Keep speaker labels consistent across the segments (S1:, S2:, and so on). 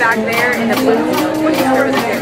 S1: back there in the blue. What do you throw there?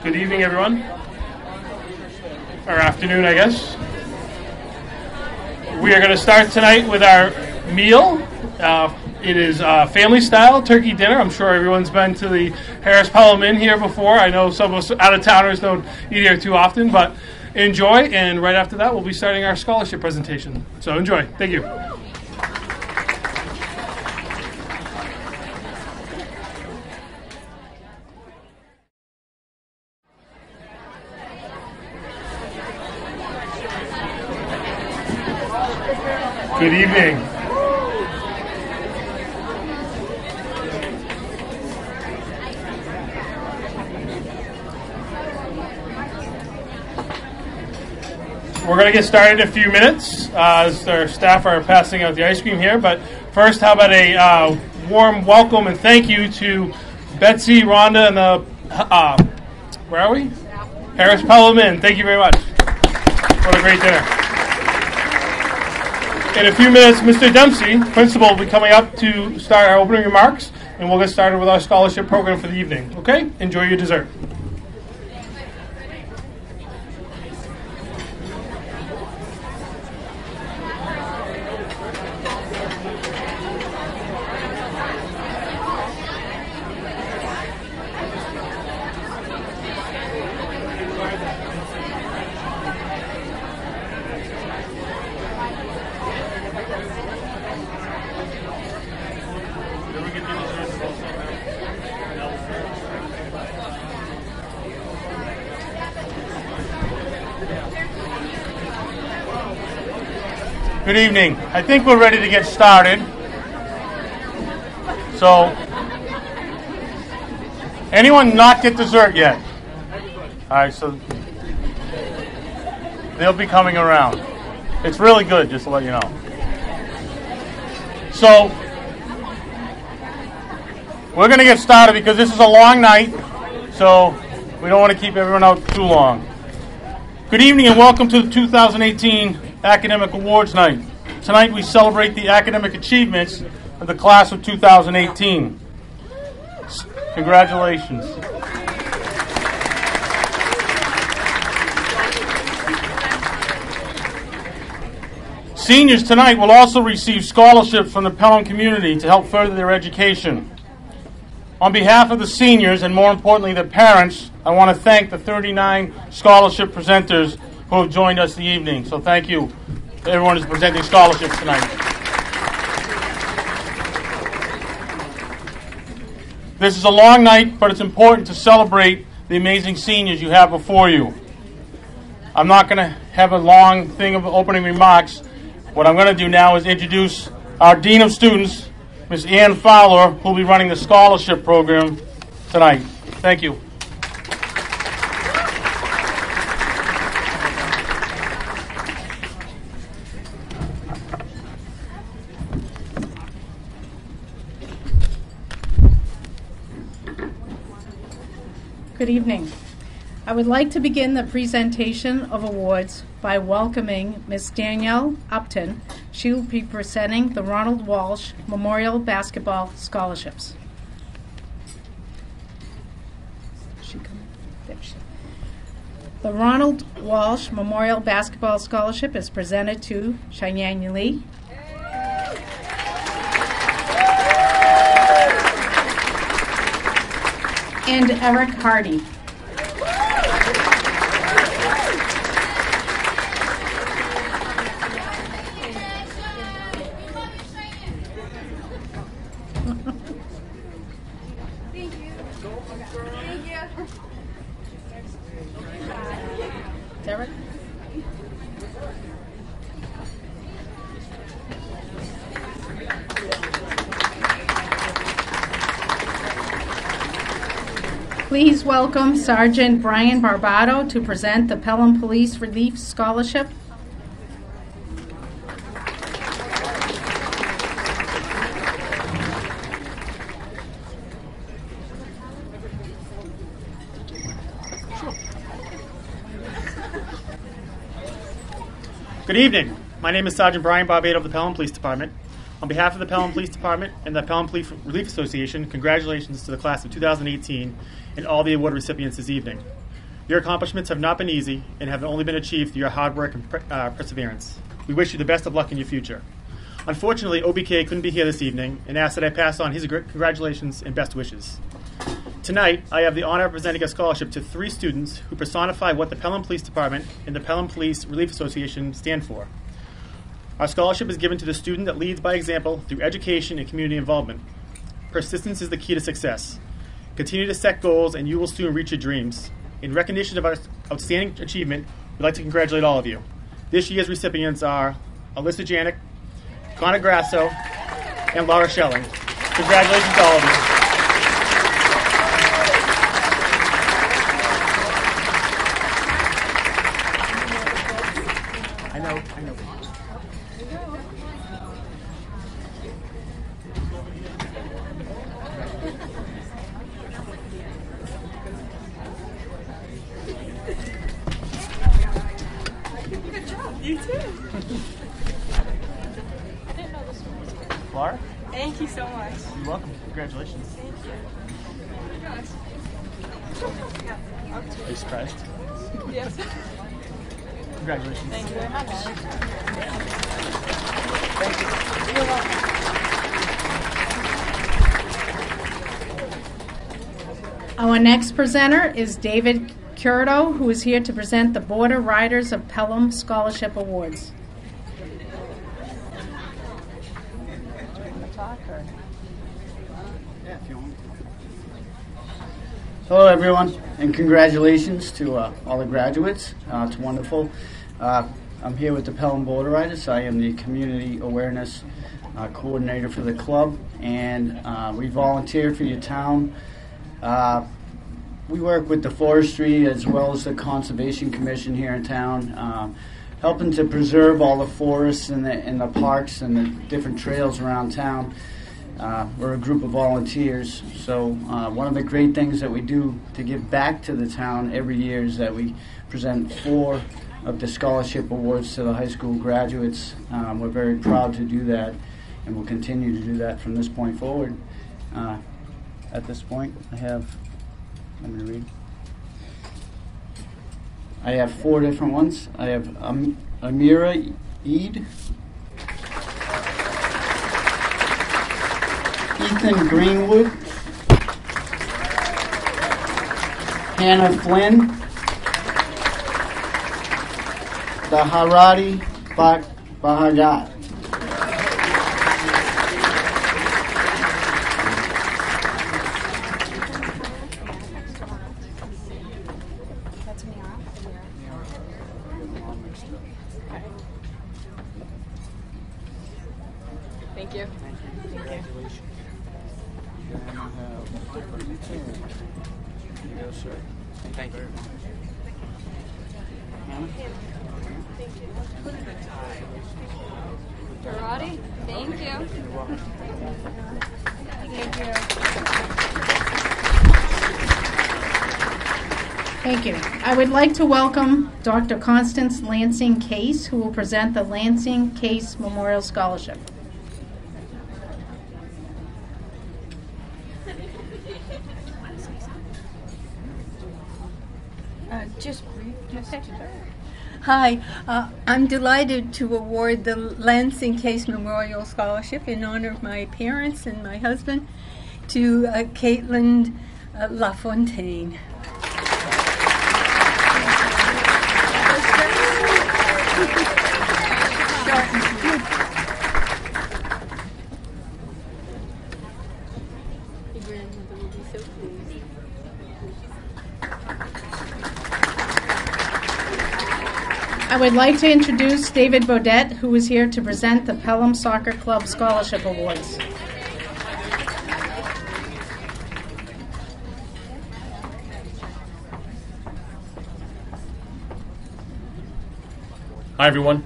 S2: Good evening, everyone. Or afternoon, I guess. We are going to start tonight with our meal. It is family style turkey dinner. I'm sure everyone's been to the Harris Pelham Inn here before. I know some of us out-of-towners don't eat here too often, but enjoy. And right after that, we'll be starting our scholarship presentation. So enjoy. Thank you. Good evening. We're going to get started in a few minutes as our staff are passing out the ice cream here. But first, how about a warm welcome and thank you to Betsy, Rhonda, and the, where are we? Harris Pelham Inn. Thank you very much. What a great dinner. In a few minutes, Mr. Dempsey, principal, will be coming up to start our opening remarks, and we'll get started with our scholarship program for the evening. Okay? Enjoy your dessert. Good evening. I think we're ready to get started. So, anyone not get dessert yet? All right, so they'll be coming around. It's really good, just to let you know. So, we're going to get started because this is a long night, so we don't want to keep everyone out too long. Good evening and welcome to the 2018 Academic Awards Night. Tonight we celebrate the academic achievements of the class of 2018. Congratulations. Seniors tonight will also receive scholarships from the Pelham community to help further their education. On behalf of the seniors, and more importantly their parents, I want to thank the 39 scholarship presenters who have joined us this evening. So thank you to everyone who's presenting scholarships tonight. This is a long night, but it's important to celebrate the amazing seniors you have before you. I'm not going to have a long thing of opening remarks. What I'm going to do now is introduce our Dean of Students, Ms. Ann Fowler, who will be running the scholarship program tonight. Thank you.
S3: Good evening. I would like to begin the presentation of awards by welcoming Ms. Danielle Upton. She will be presenting the Ronald Walsh Memorial Basketball Scholarships. The Ronald Walsh Memorial Basketball Scholarship is presented to Cheyenne Lee, and Eric Hardy. Derek? Please welcome Sergeant Brian Barbato to present the Pelham Police Relief Scholarship.
S4: Good evening. My name is Sergeant Brian Barbato of the Pelham Police Department. On behalf of the Pelham Police Department and the Pelham Police Relief Association, congratulations to the class of 2018 and all the award recipients this evening. Your accomplishments have not been easy and have only been achieved through your hard work and perseverance. We wish you the best of luck in your future. Unfortunately, OBK couldn't be here this evening and asked that I pass on his congratulations and best wishes. Tonight, I have the honor of presenting a scholarship to 3 students who personify what the Pelham Police Department and the Pelham Police Relief Association stand for. Our scholarship is given to the student that leads by example through education and community involvement. Persistence is the key to success. Continue to set goals and you will soon reach your dreams. In recognition of our outstanding achievement, we'd like to congratulate all of you. This year's recipients are Alyssa Janik, Connor Grasso, and Laura Schelling. Congratulations to all of you. I know.
S1: You too.
S4: Laura?
S1: Thank you so much.
S4: You're welcome. Congratulations.
S1: Thank you.
S4: Are you surprised?
S1: Yes.
S4: Congratulations.
S1: Thank you very much.
S4: Thank you.
S1: You're welcome.
S3: Our next presenter is David Curto, who is here to present the Border Riders of Pelham Scholarship Awards.
S5: Hello everyone, and congratulations to all the graduates. It's wonderful. I'm here with the Pelham Border Riders. I am the Community Awareness Coordinator for the club, and we volunteer for your town. We work with the Forestry as well as the Conservation Commission here in town, helping to preserve all the forests and the parks and the different trails around town. We're a group of volunteers, so one of the great things that we do to give back to the town every year is that we present 4 of the scholarship awards to the high school graduates. We're very proud to do that, and we'll continue to do that from this point forward. At this point, I'm going to read. I have 4 different ones. I have Amira Eid, Ethan Greenwood, Hannah Flynn, Daharati Bahagat.
S1: Thank you.
S4: Thank you.
S1: Dorati, thank you. Thank you.
S3: Thank you. I would like to welcome Dr. Constance Lansing Case, who will present the Lansing Case Memorial Scholarship.
S6: Hi, I'm delighted to award the Lansing Case Memorial Scholarship in honor of my parents and my husband to Caitlin LaFontaine.
S1: Your grandmother will be so pleased.
S3: I would like to introduce David Bodette, who is here to present the Pelham Soccer Club Scholarship Awards.
S7: Hi, everyone.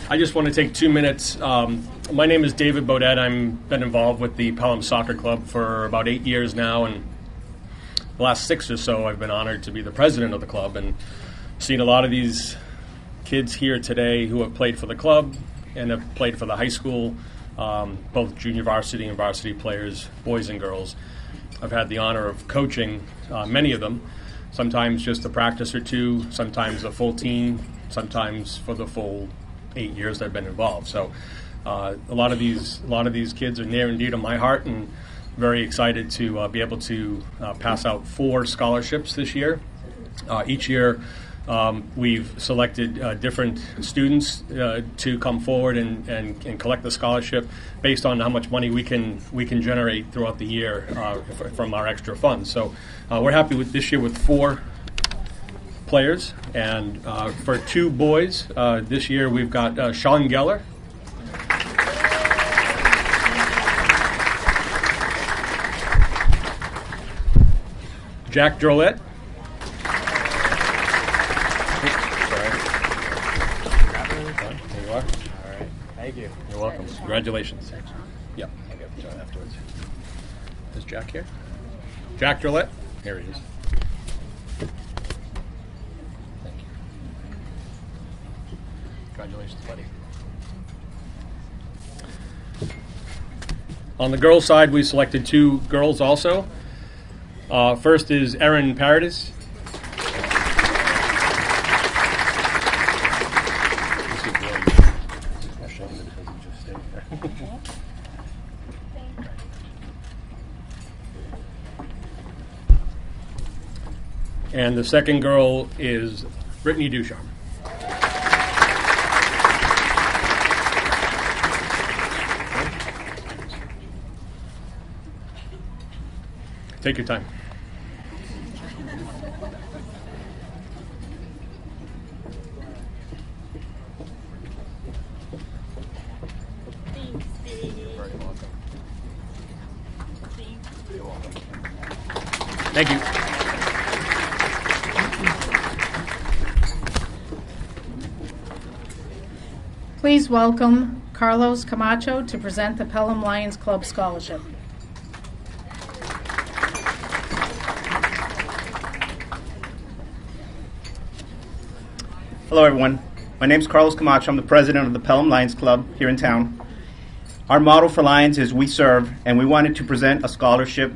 S7: I just want to take 2 minutes. My name is David Bodette. I've been involved with the Pelham Soccer Club for about 8 years now, and the last 6 or so I've been honored to be the president of the club, and seen a lot of these kids here today who have played for the club and have played for the high school, both junior varsity and varsity players, boys and girls. I've had the honor of coaching many of them, sometimes just a practice or two, sometimes a full team, sometimes for the full 8 years I've been involved. So a lot of these kids are near and dear to my heart, and very excited to be able to pass out 4 scholarships this year. Each year we've selected different students to come forward and collect the scholarship based on how much money we can generate throughout the year from our extra funds. So we're happy with this year with 4 players, and for 2 boys this year we've got Sean Geller, Jack Drolette, there you are. All right, thank you. You're welcome. Congratulations. Yeah. I'll get the job afterwards. Is Jack here? Jack Drolette? Here he is. Thank you. Congratulations, buddy. On the girls' side, we selected 2 girls also. First is Erin Paradis. And the second girl is Brittany Ducharme. Take your time. Thank you.
S3: Please welcome Carlos Camacho to present the Pelham Lions Club Scholarship.
S8: Hello, everyone. My name is Carlos Camacho. I'm the president of the Pelham Lions Club here in town. Our motto for Lions is "We Serve," and we wanted to present a scholarship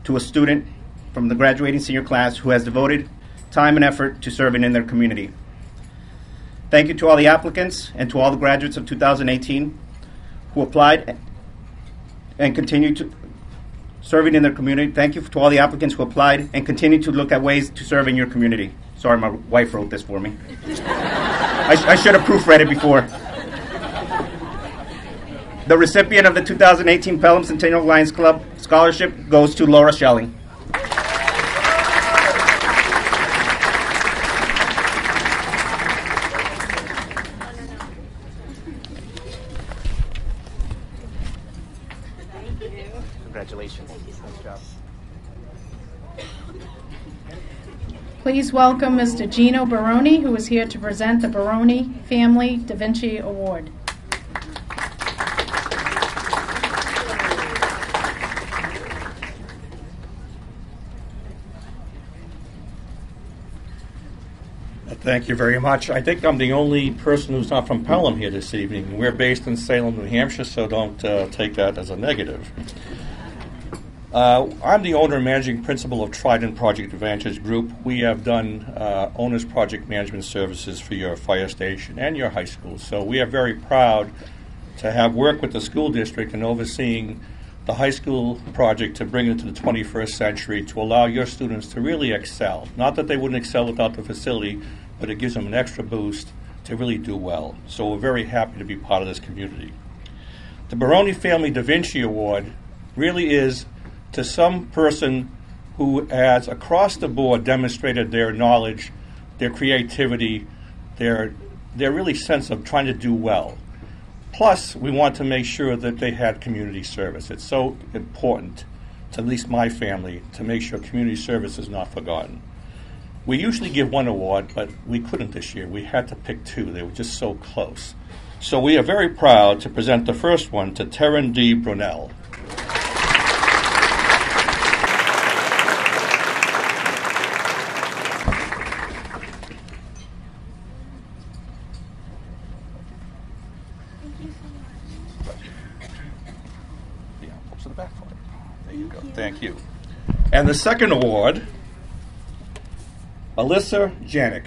S8: to a student from the graduating senior class who has devoted time and effort to serving in their community. Thank you to all the applicants and to all the graduates of 2018 who applied and continue to serving in their community. Thank you to all the applicants who applied and continue to look at ways to serve in your community. Sorry, my wife wrote this for me. I should have proofread it before. The recipient of the 2018 Pelham Centennial Lions Club Scholarship goes to Laura Schelling. Congratulations. Nice job.
S3: Please welcome Mr. Gino Baroni, who is here to present the Baroni Family Da Vinci Award.
S9: Thank you very much. I think I'm the only person who's not from Pelham here this evening. We're based in Salem, New Hampshire, so don't take that as a negative. I'm the owner and managing principal of Trident Project Advantage Group. We have done owner's project management services for your fire station and your high school. So we are very proud to have worked with the school district in overseeing the high school project to bring it to the 21st century to allow your students to really excel. Not that they wouldn't excel without the facility, but it gives them an extra boost to really do well. So we're very happy to be part of this community. The Baroni Family Da Vinci Award really is to some person who has across the board demonstrated their knowledge, their creativity, their really sense of trying to do well. Plus, we want to make sure that they had community service. It's so important to at least my family to make sure community service is not forgotten. We usually give one award, but we couldn't this year. We had to pick two. They were just so close. So we are very proud to present the first one to Taryn D. Brunel. Thank you. And the second award, Alyssa Janik.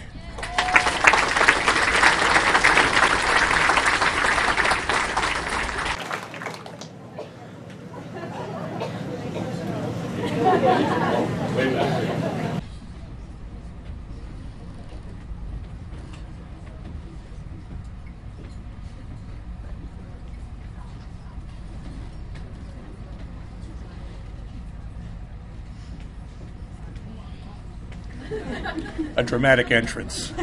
S9: A dramatic entrance.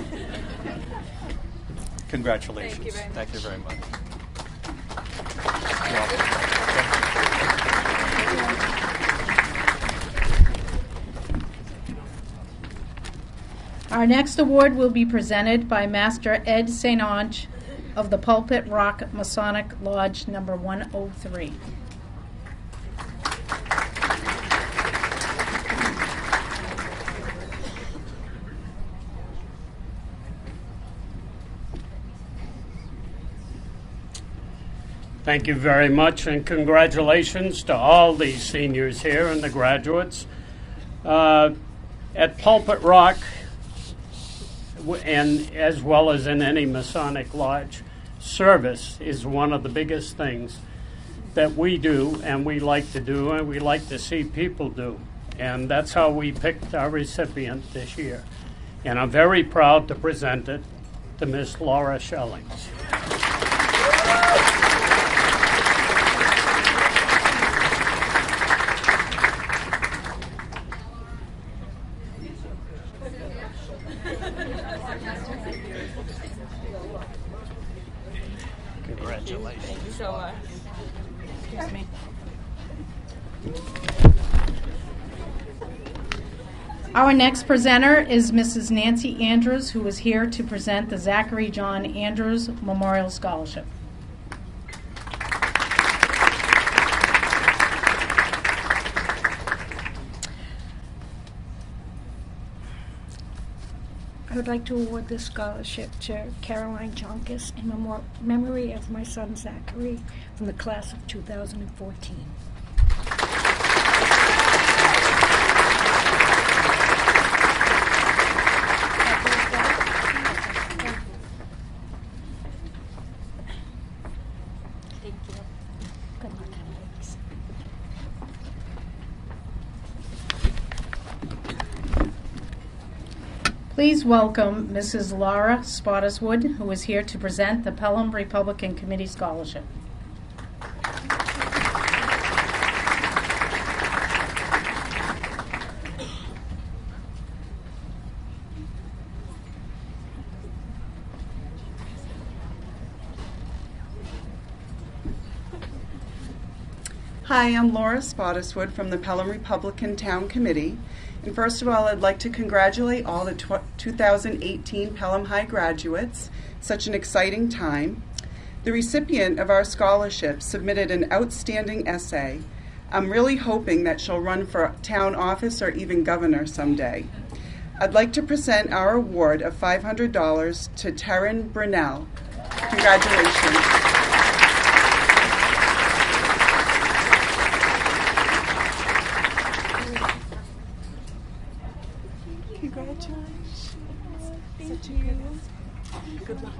S9: Congratulations.
S1: Thank you very much.
S9: Thank you very much.
S3: Our next award will be presented by Master Ed St. Onge of the Pulpit Rock Masonic Lodge number 103.
S10: Thank you very much, and congratulations to all these seniors here and the graduates. At Pulpit Rock, and as well as in any Masonic Lodge, service is one of the biggest things that we do and we like to do and we like to see people do. And that's how we picked our recipient this year. And I'm very proud to present it to Miss Laura Schellings. Congratulations.
S1: Thank you so much. Excuse me.
S3: Our next presenter is Mrs. Nancy Andrews, who is here to present the Zachary John Andrews Memorial Scholarship.
S11: I would like to award this scholarship to Caroline Jonkus in memory of my son Zachary from the class of 2014.
S1: Thank you.
S11: Good luck, ladies.
S3: Please welcome Mrs. Laura Spottiswood, who is here to present the Pelham Republican Committee Scholarship.
S12: Hi, I'm Laura Spottiswood from the Pelham Republican Town Committee. And first of all, I'd like to congratulate all the 2018 Pelham High graduates. Such an exciting time. The recipient of our scholarship submitted an outstanding essay. I'm really hoping that she'll run for town office or even governor someday. I'd like to present our award of $500 to Taryn Brunel. Congratulations.
S11: Congratulations. Thank you. Good luck.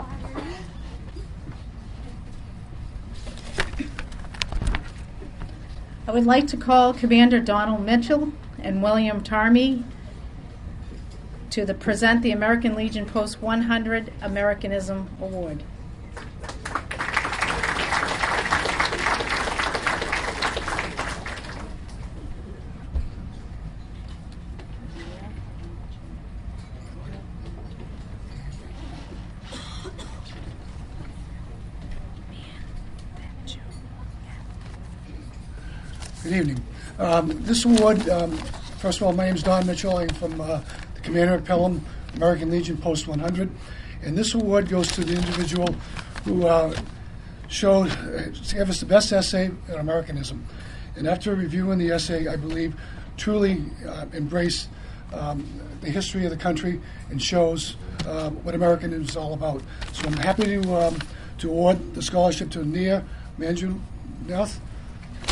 S3: I would like to call Commander Donald Mitchell and William Tarmy to present the American Legion Post 100 Americanism Award.
S13: Good evening. This award, first of all, my name is Don Mitchell. I'm from the Commander at Pelham, American Legion Post 100. And this award goes to the individual who gave us the best essay on Americanism. And after reviewing the essay, I believe truly embraced the history of the country and shows what Americanism is all about. So I'm happy to award the scholarship to Nia Manjunath.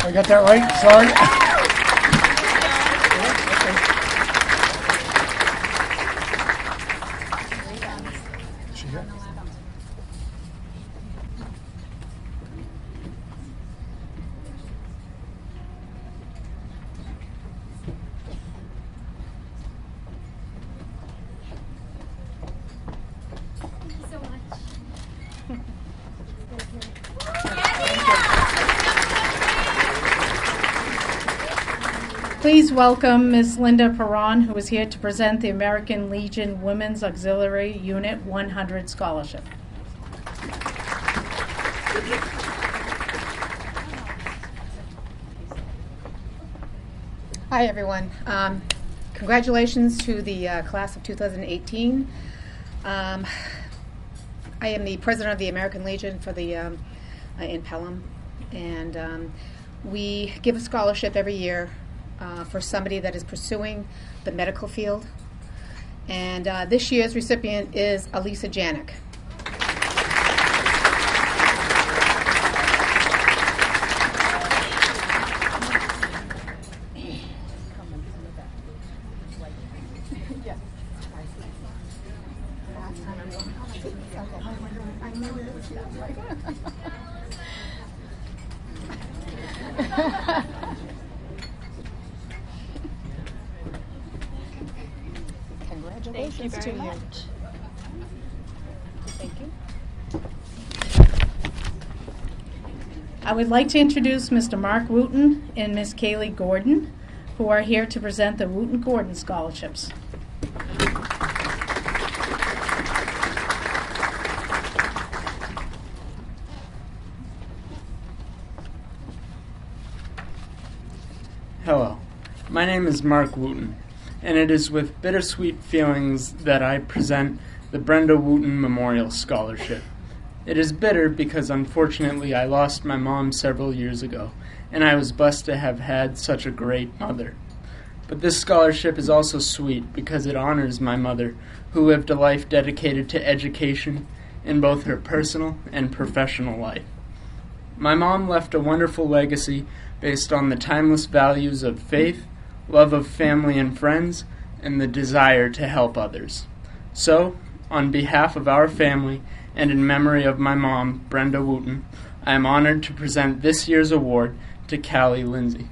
S13: I got that right? Sorry.
S3: Please welcome Ms. Linda Perron, who is here to present the American Legion Women's Auxiliary Unit 100 Scholarship.
S14: Hi, everyone. Congratulations to the class of 2018. I am the president of the American Legion for the in Pelham, and we give a scholarship every year for somebody that is pursuing the medical field. And this year's recipient is Elisa Janik.
S11: Congratulations to you.
S14: Thank you.
S3: I would like to introduce Mr. Mark Wooten and Ms. Kaylee Gordon, who are here to present the Wooten-Gordon Scholarships.
S15: Hello, my name is Mark Wooten, and it is with bittersweet feelings that I present the Brenda Wooten Memorial Scholarship. It is bitter because unfortunately I lost my mom several years ago, and I was blessed to have had such a great mother. But this scholarship is also sweet because it honors my mother, who lived a life dedicated to education in both her personal and professional life. My mom left a wonderful legacy based on the timeless values of faith, love of family and friends, and the desire to help others. So, on behalf of our family and in memory of my mom, Brenda Wooten, I am honored to present this year's award to Callie Lindsay.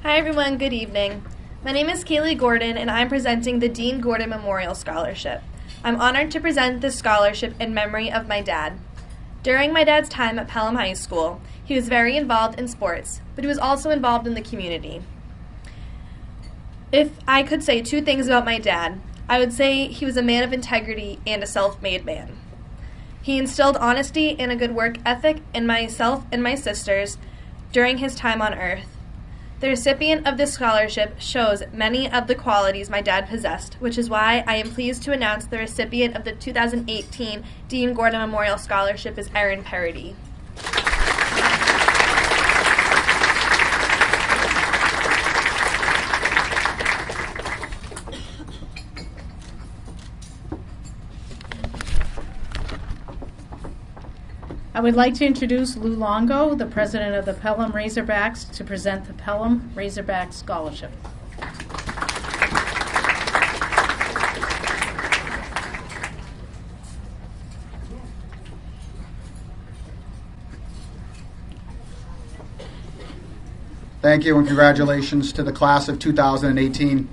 S16: Hi everyone, good evening. My name is Kaylee Gordon and I'm presenting the Dean Gordon Memorial Scholarship. I'm honored to present this scholarship in memory of my dad. During my dad's time at Pelham High School, he was very involved in sports, but he was also involved in the community. If I could say two things about my dad, I would say he was a man of integrity and a self-made man. He instilled honesty and a good work ethic in myself and my sisters during his time on earth. The recipient of this scholarship shows many of the qualities my dad possessed, which is why I am pleased to announce the recipient of the 2018 Dean Gordon Memorial Scholarship is Erin Parody.
S3: I would like to introduce Lou Longo, the president of the Pelham Razorbacks, to present the Pelham Razorback Scholarship.
S17: Thank you and congratulations to the class of 2018.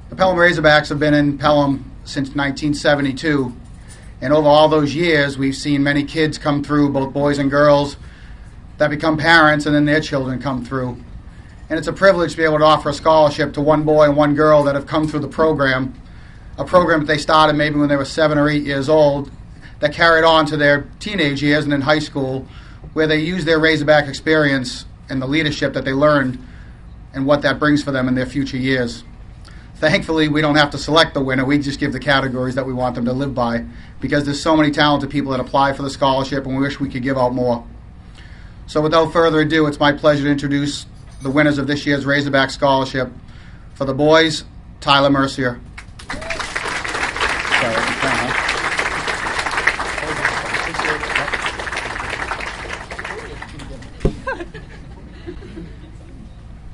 S17: The Pelham Razorbacks have been in Pelham since 1972. And over all those years, we've seen many kids come through, both boys and girls, that become parents, and then their children come through. And it's a privilege to be able to offer a scholarship to one boy and one girl that have come through the program, a program that they started maybe when they were 7 or 8 years old, that carried on to their teenage years and in high school, where they use their Razorback experience and the leadership that they learned and what that brings for them in their future years. Thankfully, we don't have to select the winner. We just give the categories that we want them to live by, because there's so many talented people that apply for the scholarship, and we wish we could give out more. So without further ado, it's my pleasure to introduce the winners of this year's Razorback Scholarship. For the boys, Tyler Mercier.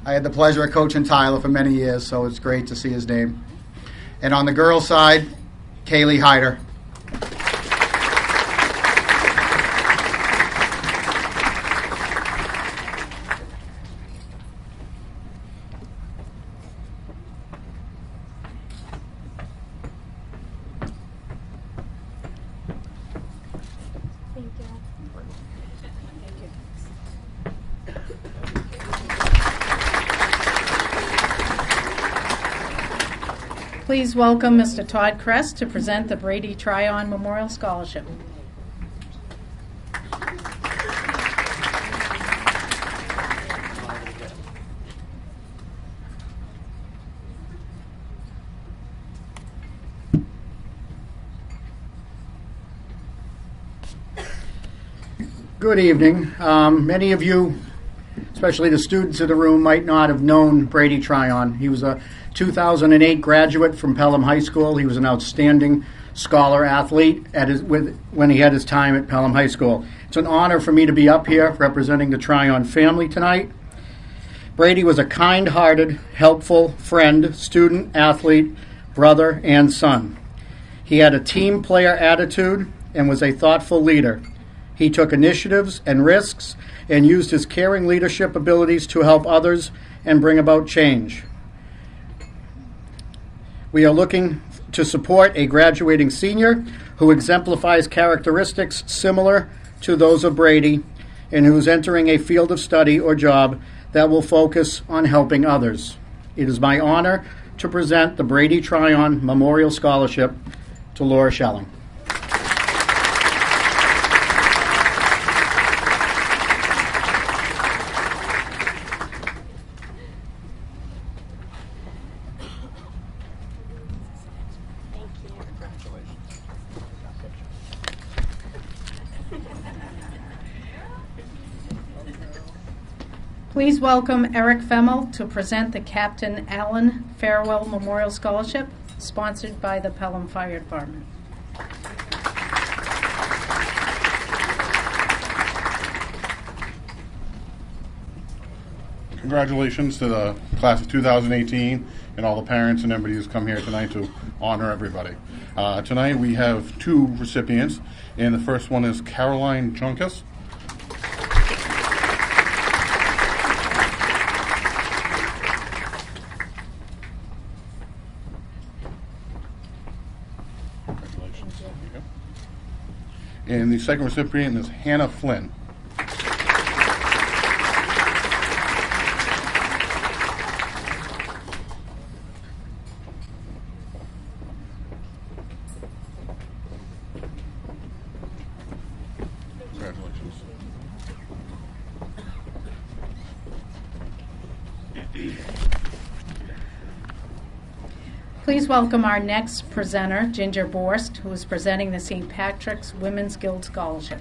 S17: I had the pleasure of coaching Tyler for many years, so it's great to see his name. And on the girls' side, Kaylee Hyder.
S3: Please welcome Mr. Todd Crest to present the Brady Tryon Memorial Scholarship.
S18: Good evening. Many of you, especially the students in the room, might not have known Brady Tryon. He was a 2008 graduate from Pelham High School. He was an outstanding scholar athlete when he had his time at Pelham High School. It's an honor for me to be up here representing the Tryon family tonight. Brady was a kind-hearted, helpful friend, student, athlete, brother, and son. He had a team player attitude and was a thoughtful leader. He took initiatives and risks and used his caring leadership abilities to help others and bring about change. We are looking to support a graduating senior who exemplifies characteristics similar to those of Brady and who is entering a field of study or job that will focus on helping others. It is my honor to present the Brady Tryon Memorial Scholarship to Laura Schelling.
S3: Please welcome Eric Femmel to present the Captain Allen Farewell Memorial Scholarship, sponsored by the Pelham Fire Department.
S2: Congratulations to the class of 2018 and all the parents and everybody who's come here tonight to honor everybody. Tonight we have 2 recipients, and the first one is Caroline Junkus. And the second recipient is Hannah Flynn. Congratulations.
S3: Please welcome our next presenter, Ginger Borst, who is presenting the St. Patrick's Women's Guild Scholarship.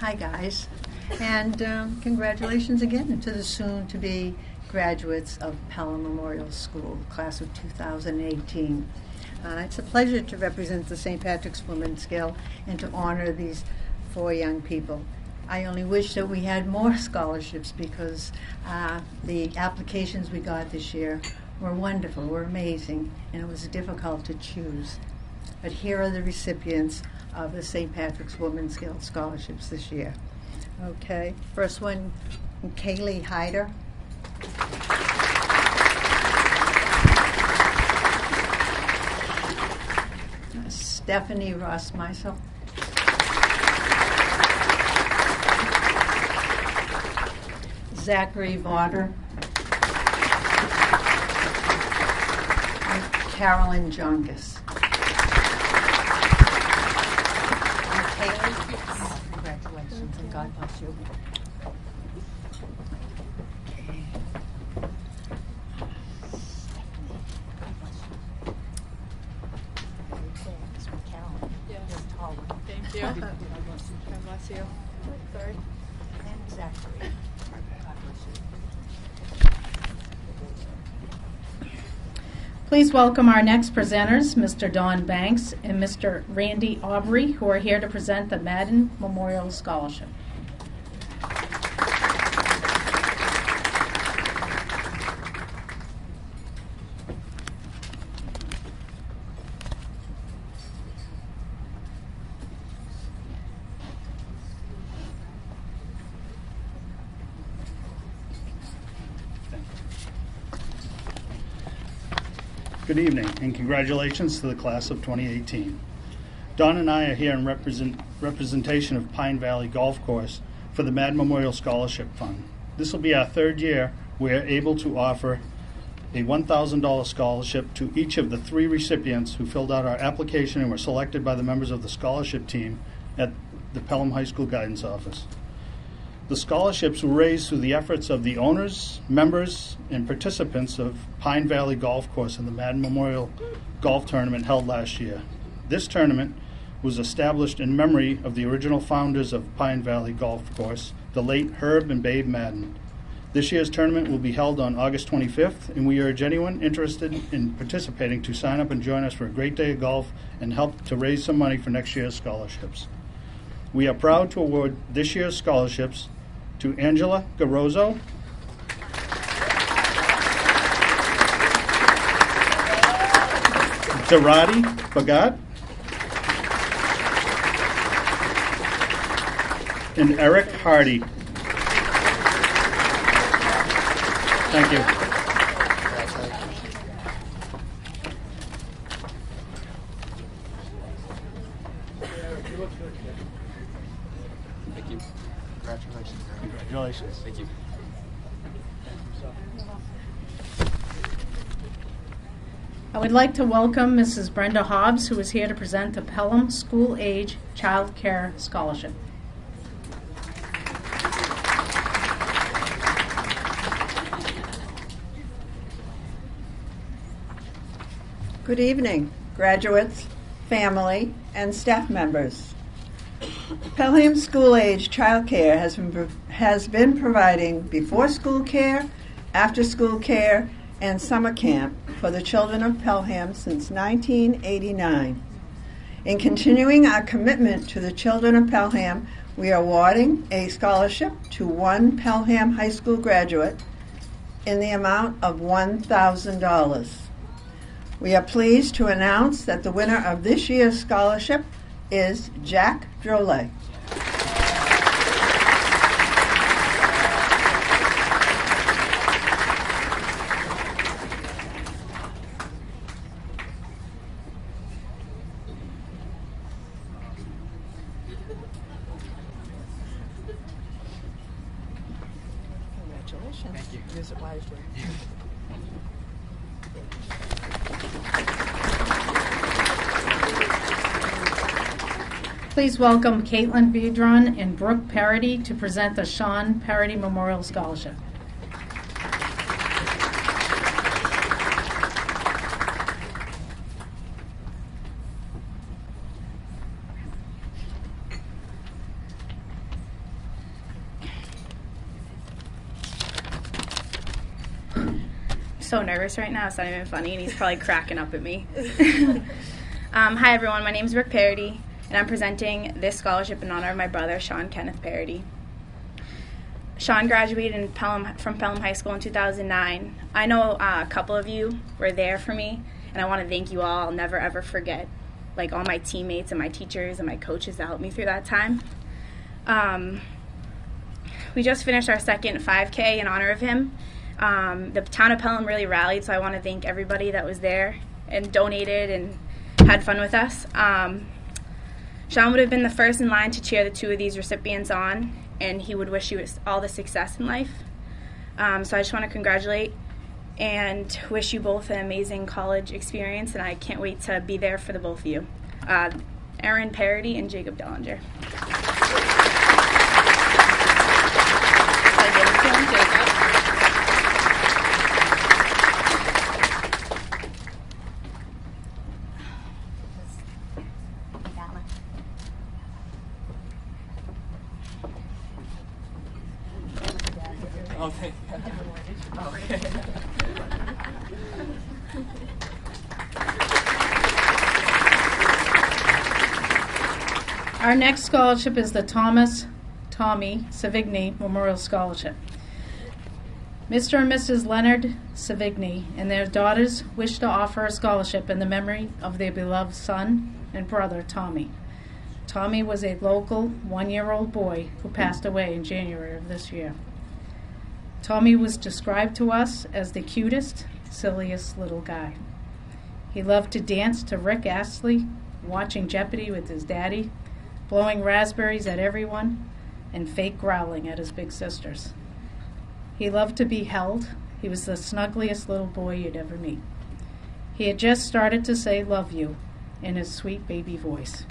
S19: Hi, guys. And congratulations again to the soon-to-be graduates of Pelham Memorial School, class of 2018. It's a pleasure to represent the St. Patrick's Women's Guild and to honor these 4 young people. I only wish that we had more scholarships because the applications we got this year were wonderful, were amazing, and it was difficult to choose. But here are the recipients. of the St. Patrick's Women's Guild scholarships this year. Okay, first one, Kaylee Hyder. Stephanie Ross Meisel. Zachary Vaughter. Carolyn Jonkus. Congratulations and God bless you.
S1: Thank you. God bless you. Sorry.
S19: And Zachary. God bless you.
S3: Please welcome our next presenters, Mr. Don Banks and Mr. Randy Aubrey, who are here to present the Madden Memorial Scholarship.
S20: Good evening, and congratulations to the class of 2018. Don and I are here in representation of Pine Valley Golf Course for the Madden Memorial Scholarship Fund. This will be our third year we're able to offer a $1,000 scholarship to each of the 3 recipients who filled out our application and were selected by the members of the scholarship team at the Pelham High School Guidance Office. The scholarships were raised through the efforts of the owners, members, and participants of Pine Valley Golf Course in the Madden Memorial Golf Tournament held last year. This tournament was established in memory of the original founders of Pine Valley Golf Course, the late Herb and Babe Madden. This year's tournament will be held on August 25th, and we urge anyone interested in participating to sign up and join us for a great day of golf and help to raise some money for next year's scholarships. We are proud to award this year's scholarships to Angela Garozzo, Zarati Bagat, and Eric Hardy. Thank you.
S1: Thank you. Congratulations.
S20: Congratulations.
S1: Thank you.
S3: I would like to welcome Mrs. Brenda Hobbs, who is here to present the Pelham School Age Child Care Scholarship.
S19: Good evening, graduates, family, and staff members. Pelham School Age Child Care has been providing before-school care, after-school care, and summer camp for the children of Pelham since 1989. In continuing our commitment to the children of Pelham, we are awarding a scholarship to one Pelham High School graduate in the amount of $1,000. We are pleased to announce that the winner of this year's scholarship is Jack Drolet. Congratulations.
S1: Thank you.
S19: Use it wisely.
S3: Please welcome Caitlin Vedron and Brooke Parody to present the Sean Parody Memorial Scholarship.
S21: So nervous right now, it's not even funny, and he's probably cracking up at me. Hi everyone, my name is Brooke Parody, and I'm presenting this scholarship in honor of my brother, Sean Kenneth Parody. Sean graduated from Pelham High School in 2009. I know a couple of you were there for me, and I want to thank you all. I'll never ever forget. like all my teammates and my teachers and my coaches that helped me through that time. We just finished our second 5K in honor of him. The town of Pelham really rallied, so I want to thank everybody that was there and donated and had fun with us. Sean would have been the first in line to cheer the two of these recipients on, and he would wish you all the success in life. So I just want to congratulate and wish you both an amazing college experience, and I can't wait to be there for the both of you. Aaron Parody and Jacob Dellinger.
S1: Okay. Okay.
S3: Our next scholarship is the Tommy Savigny Memorial Scholarship. Mr. and Mrs. Leonard Savigny and their daughters wish to offer a scholarship in the memory of their beloved son and brother, Tommy. Tommy was a local 1-year-old boy who passed away in January of this year. Tommy was described to us as the cutest, silliest little guy. He loved to dance to Rick Astley, watching Jeopardy with his daddy, blowing raspberries at everyone, and fake growling at his big sisters. He loved to be held. He was the snuggliest little boy you'd ever meet. He had just started to say "love you" in his sweet baby voice.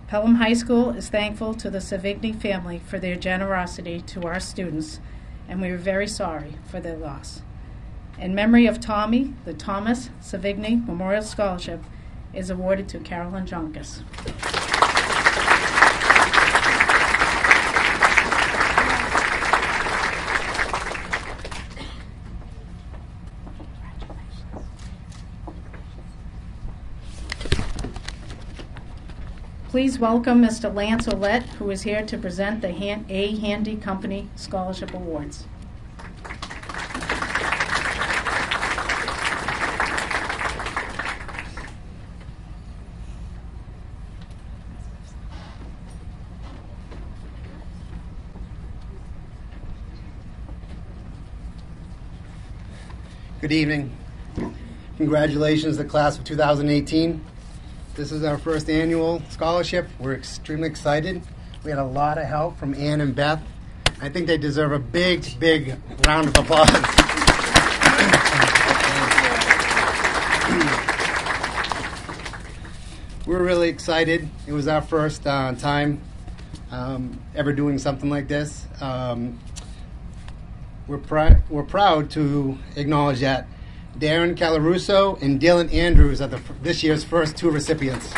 S3: Pelham High School is thankful to the Savigny family for their generosity to our students, and we are very sorry for their loss. In memory of Tommy, the Thomas Savigny Memorial Scholarship is awarded to Carolyn Jonkus. Please welcome Mr. Lance Ouellette, who is here to present the A Handy Company Scholarship Awards.
S5: Good evening. Congratulations to the class of 2018. This is our first annual scholarship. We're extremely excited. We had a lot of help from Ann and Beth. I think they deserve a big, big round of applause. We're really excited. It was our first time ever doing something like this. We're proud to acknowledge that Darren Calaruso and Dylan Andrews are this year's first two recipients.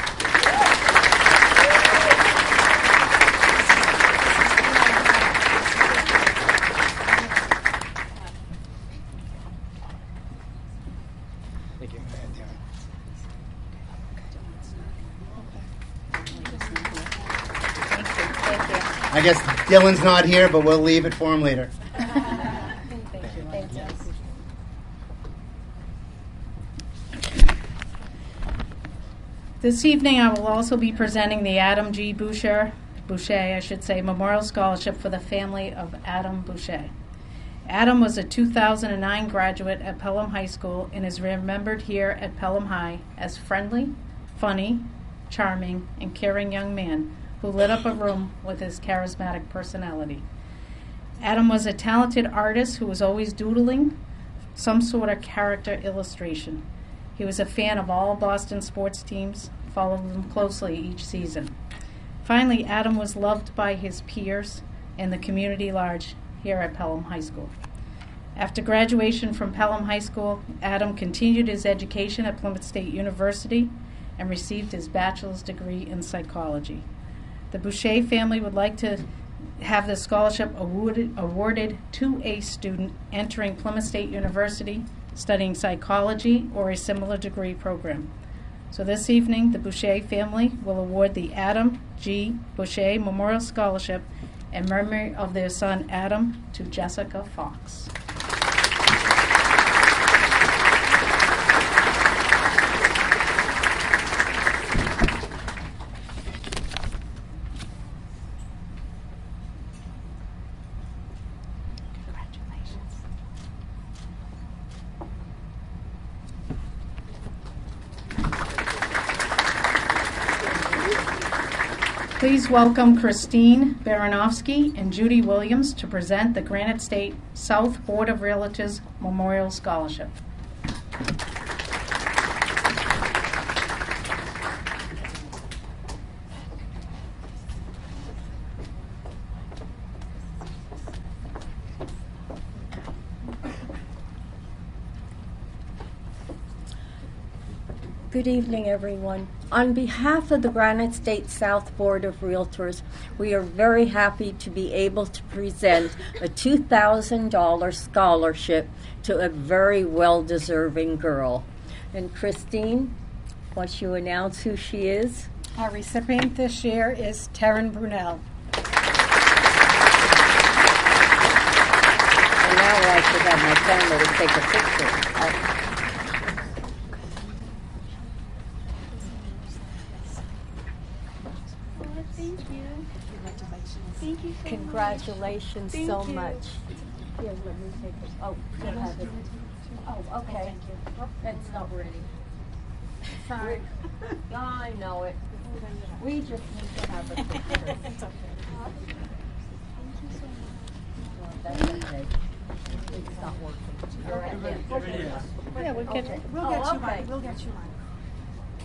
S1: Thank you.
S5: I guess Dylan's not here, but we'll leave it for him later.
S3: This evening I will also be presenting the Adam G. Boucher Memorial Scholarship for the family of Adam Boucher. Adam was a 2009 graduate at Pelham High School and is remembered here at Pelham High as friendly, funny, charming, and caring young man who lit up a room with his charismatic personality. Adam was a talented artist who was always doodling some sort of character illustration. He was a fan of all Boston sports teams, followed them closely each season. Finally, Adam was loved by his peers and the community large here at Pelham High School. After graduation from Pelham High School, Adam continued his education at Plymouth State University and received his bachelor's degree in psychology. The Boucher family would like to have this scholarship awarded to a student entering Plymouth State University, studying psychology or a similar degree program. So this evening, the Boucher family will award the Adam G. Boucher Memorial Scholarship in memory of their son Adam to Jessica Fox. Please welcome Christine Baranovsky and Judy Williams to present the Granite State South Board of Realtors Memorial Scholarship.
S4: Good evening, everyone. On behalf of the Granite State South Board of Realtors, we are very happy to be able to present a $2,000 scholarship to a very well-deserving girl. And Christine, once you announce who she is.
S3: Our recipient this year is Taryn Brunel.
S4: And now I should have my camera to take a picture.
S21: Thank you.
S4: Congratulations
S21: Thank
S4: so
S21: you.
S4: much. Here, let me take this. Oh, you have it. Oh, okay.
S21: Thank you.
S4: It's not ready.
S21: Sorry.
S4: I know it. We just need to have a picture.
S21: It's okay.
S4: No, that's okay. It's not working. All right,
S3: Yeah, we'll get
S4: okay.
S21: We'll get you
S4: okay.
S21: one. We'll get you one.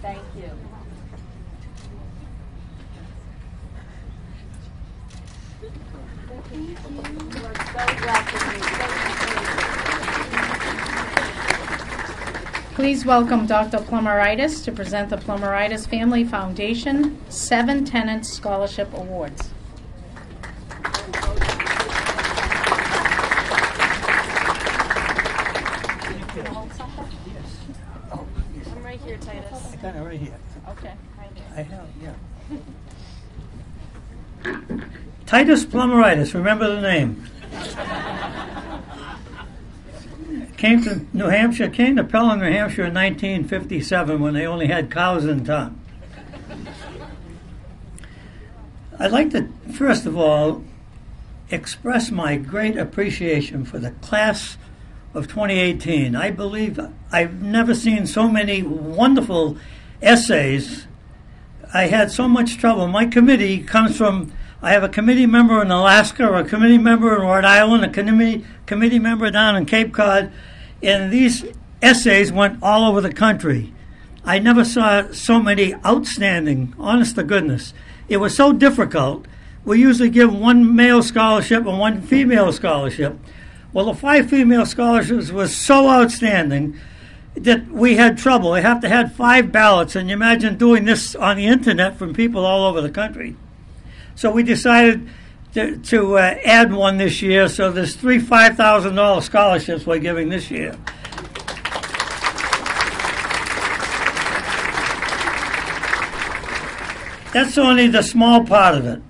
S4: Thank you.
S21: Thank you.
S4: You are so welcome.
S3: Please welcome Dr. Plumeritis to present the Plumeritis Family Foundation 7 Tenant Scholarship Awards.
S21: I'm right here, Titus.
S22: Kind of right here.
S21: Okay. Right here.
S22: I have, yeah. Titus Plumeritis, remember the name. Came to New Hampshire, came to Pelham, New Hampshire in 1957 when they only had cows in town. I'd like to, first of all, express my great appreciation for the class of 2018. I believe I've never seen so many wonderful essays. I had so much trouble. My committee comes from, I have a committee member in Alaska, a committee member in Rhode Island, a committee member down in Cape Cod, and these essays went all over the country. I never saw so many outstanding, honest to goodness. It was so difficult. We usually give one male scholarship and one female scholarship. Well, the 5 female scholarships was so outstanding that we had trouble. We have to have 5 ballots, and you imagine doing this on the internet from people all over the country. So we decided to add one this year, so there's 3 $5,000 scholarships we're giving this year. That's only the small part of it.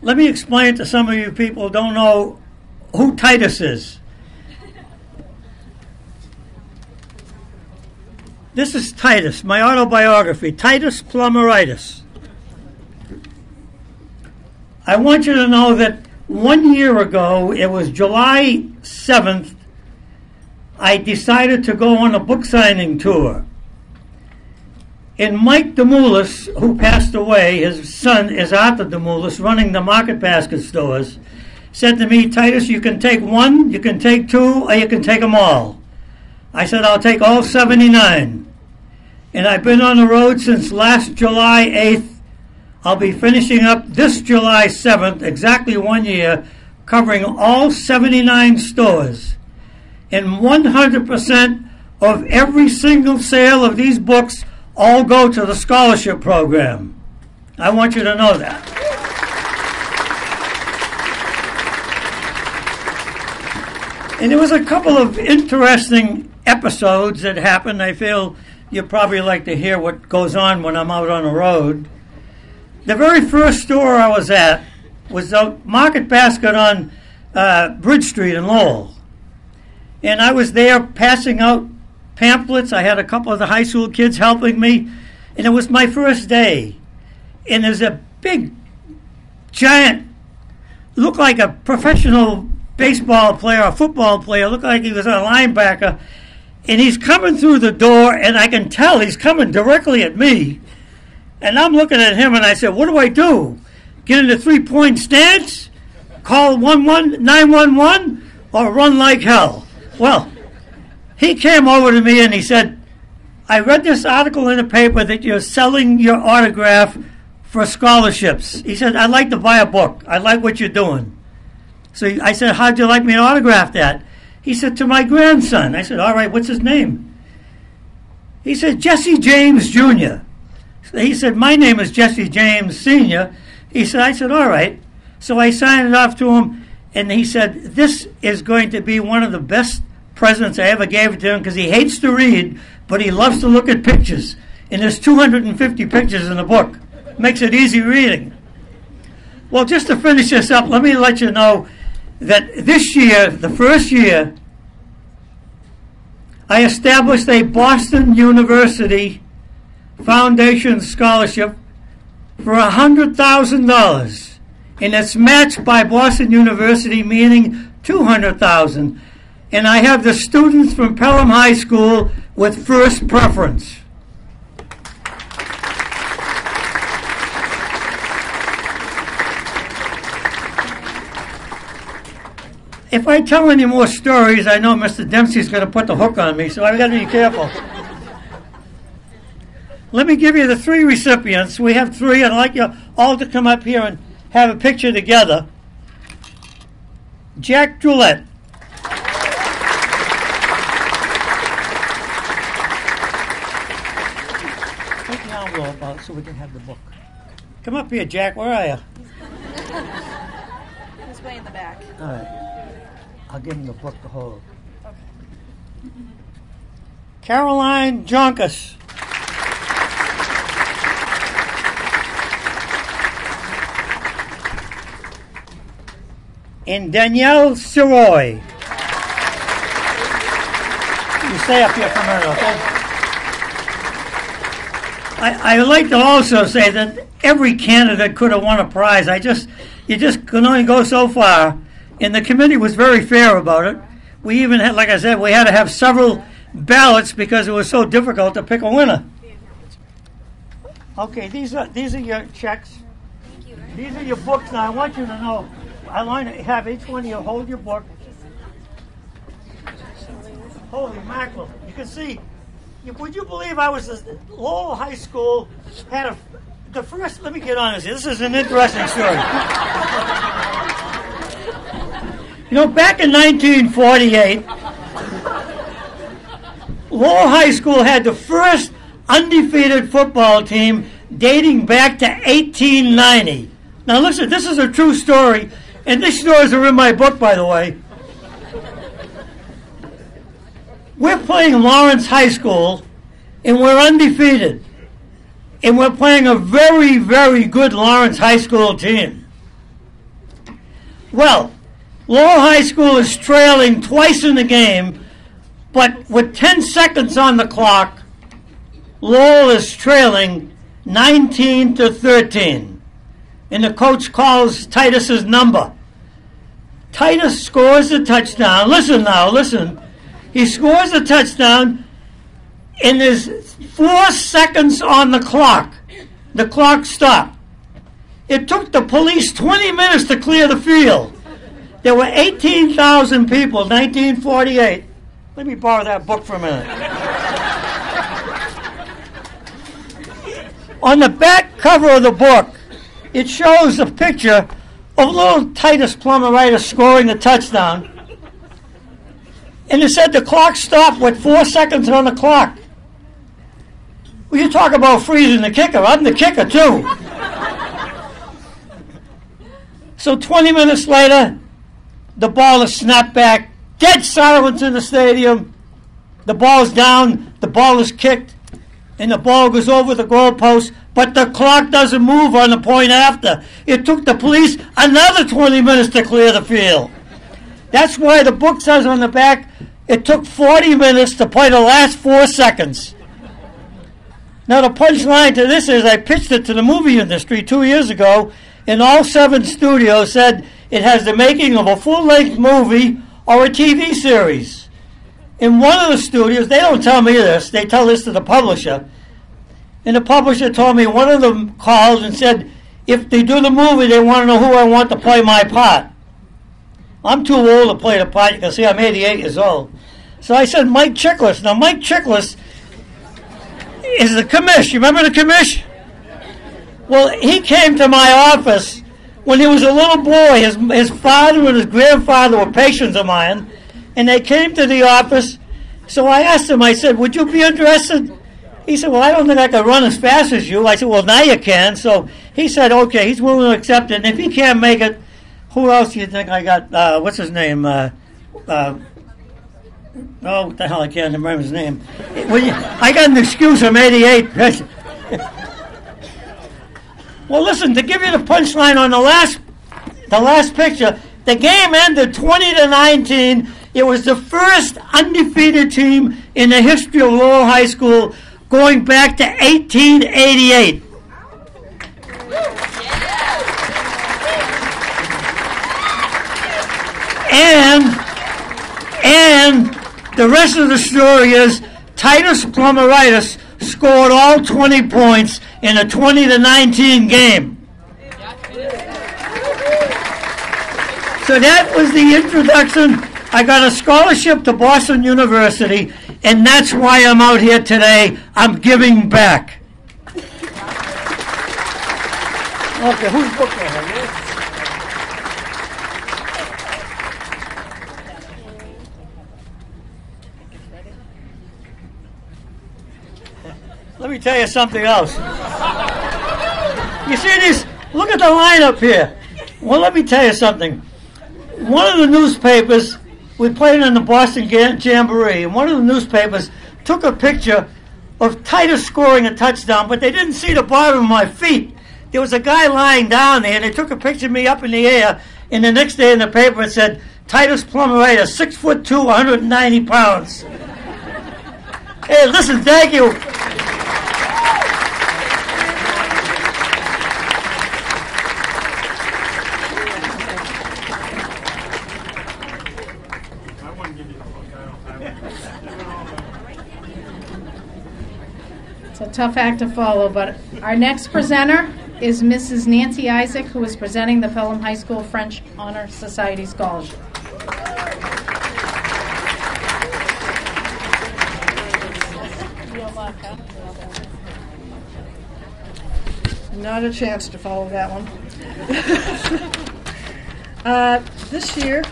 S22: Let me explain to some of you people who don't know who Titus is. This is Titus, my autobiography, Titus Plumeritis. I want you to know that 1 year ago, it was July 7th, I decided to go on a book signing tour. And Mike DeMoulis, who passed away, his son is Arthur DeMoulis, running the Market Basket stores, said to me, Titus, you can take 1, you can take 2, or you can take them all. I said, I'll take all 79. And I've been on the road since last July 8th. I'll be finishing up this July 7th, exactly 1 year, covering all 79 stores. And 100% of every single sale of these books all go to the scholarship program. I want you to know that. And there was a couple of interesting episodes that happened. I feel you'd probably like to hear what goes on when I'm out on the road. The very first store I was at was the Market Basket on Bridge Street in Lowell. And I was there passing out pamphlets. I had a couple of the high school kids helping me. And it was my first day. And there's a big, giant, looked like a professional baseball player, a football player, looked like he was a linebacker. And he's coming through the door, and I can tell he's coming directly at me. And I'm looking at him, and I said, what do I do? get in a 3-point stance, call 911, or run like hell. Well, he came over to me and he said, I read this article in the paper that you're selling your autograph for scholarships. He said, I'd like to buy a book. I like what you're doing. So I said, how'd you like me to autograph that? He said, to my grandson. I said, all right, what's his name? He said, Jesse James Jr. He said, my name is Jesse James Sr. I said, all right. So I signed it off to him, and he said, this is going to be one of the best presents I ever gave to him because he hates to read, but he loves to look at pictures. And there's 250 pictures in the book. Makes it easy reading. Well, just to finish this up, let me let you know that this year, the first year, I established a Boston University Foundation scholarship for $100,000. And it's matched by Boston University, meaning $200,000. And I have the students from Pelham High School with first preference. If I tell any more stories, I know Mr. Dempsey's going to put the hook on me, so I've got to be careful. Let me give you the 3 recipients. We have 3, and I'd like you all to come up here and have a picture together. Jack Drillette. Take the envelope out so we can have the book. Come up here, Jack. Where are you?
S16: He's way in the back.
S22: All right. I'll give him the book to hold.
S16: Okay.
S22: Caroline Jonkus. And Danielle Siroy. You stay up here for a minute, okay? I would like to also say that every candidate could have won a prize. You just can only go so far. And the committee was very fair about it. We even had, like I said, we had to have several ballots because it was so difficult to pick a winner. Okay, these are your checks. These are your books. Now I want you to know, I want to have each one of you hold your book. Holy mackerel! You can see. Would you believe I was Lowell High School had the first? Let me get on this. This is an interesting story. You know, back in 1948, Lowell High School had the first undefeated football team dating back to 1890. Now listen, this is a true story, and these stories are in my book, by the way. We're playing Lawrence High School, and we're undefeated. And we're playing a very, very good Lawrence High School team. Well, Lowell High School is trailing twice in the game, but with 10 seconds on the clock, Lowell is trailing 19-13. And the coach calls Titus's number. Titus scores a touchdown. Listen now, listen. He scores a touchdown, and there's 4 seconds on the clock. The clock stopped. It took the police 20 minutes to clear the field. There were 18,000 people, 1948. Let me borrow that book for a minute. On the back cover of the book, it shows a picture of little Titus Plummer scoring a touchdown. And it said the clock stopped with 4 seconds on the clock. Well, you talk about freezing the kicker. I'm the kicker, too. So 20 minutes later, the ball is snapped back. Dead silence in the stadium. The ball's down. The ball is kicked. And the ball goes over the goalpost. But the clock doesn't move on the point after. It took the police another 20 minutes to clear the field. That's why the book says on the back, it took 40 minutes to play the last 4 seconds. Now, the punchline to this is I pitched it to the movie industry 2 years ago, and all 7 studios said it has the making of a full-length movie or a TV series. In one of the studios, they don't tell me this, they tell this to the publisher, and the publisher told me one of them called and said, if they do the movie, they want to know who I want to play my part. I'm too old to play the part. You can see I'm 88 years old. So I said Mike Chiklis. Now, Mike Chiklis is the commish. You remember the commish? Well, he came to my office when he was a little boy. His father and his grandfather were patients of mine, and they came to the office. So I asked him, I said, would you be interested? He said, well, I don't think I can run as fast as you. I said, well, now you can. So he said, okay, he's willing to accept it. And if he can't make it, who else do you think I got? What's his name? Oh, what the hell, I can't remember his name. I got an excuse, I'm 88. Well, listen, to give you the punchline on the last picture, the game ended 20-19. It was the first undefeated team in the history of Lowell High School going back to 1888. And the rest of the story is Titus Plumeritis scored all 20 points in a 20-19 game. So that was the introduction. I got a scholarship to Boston University, and that's why I'm out here today. I'm giving back. Okay, whose book is it? Let me tell you something else. You see this? Look at the lineup here. Well, let me tell you something. One of the newspapers, we played in the Boston Jamboree, and one of the newspapers took a picture of Titus scoring a touchdown, but they didn't see the bottom of my feet. There was a guy lying down there, and they took a picture of me up in the air, and the next day in the paper it said, Titus Plumeritis, 6'2", 190 pounds. Hey, listen, thank you.
S3: It's a tough act to follow, but our next presenter is Mrs. Nancy Isaac, who is presenting the Pelham High School French Honor Society Scholarship.
S6: Not a chance to follow that one. This year,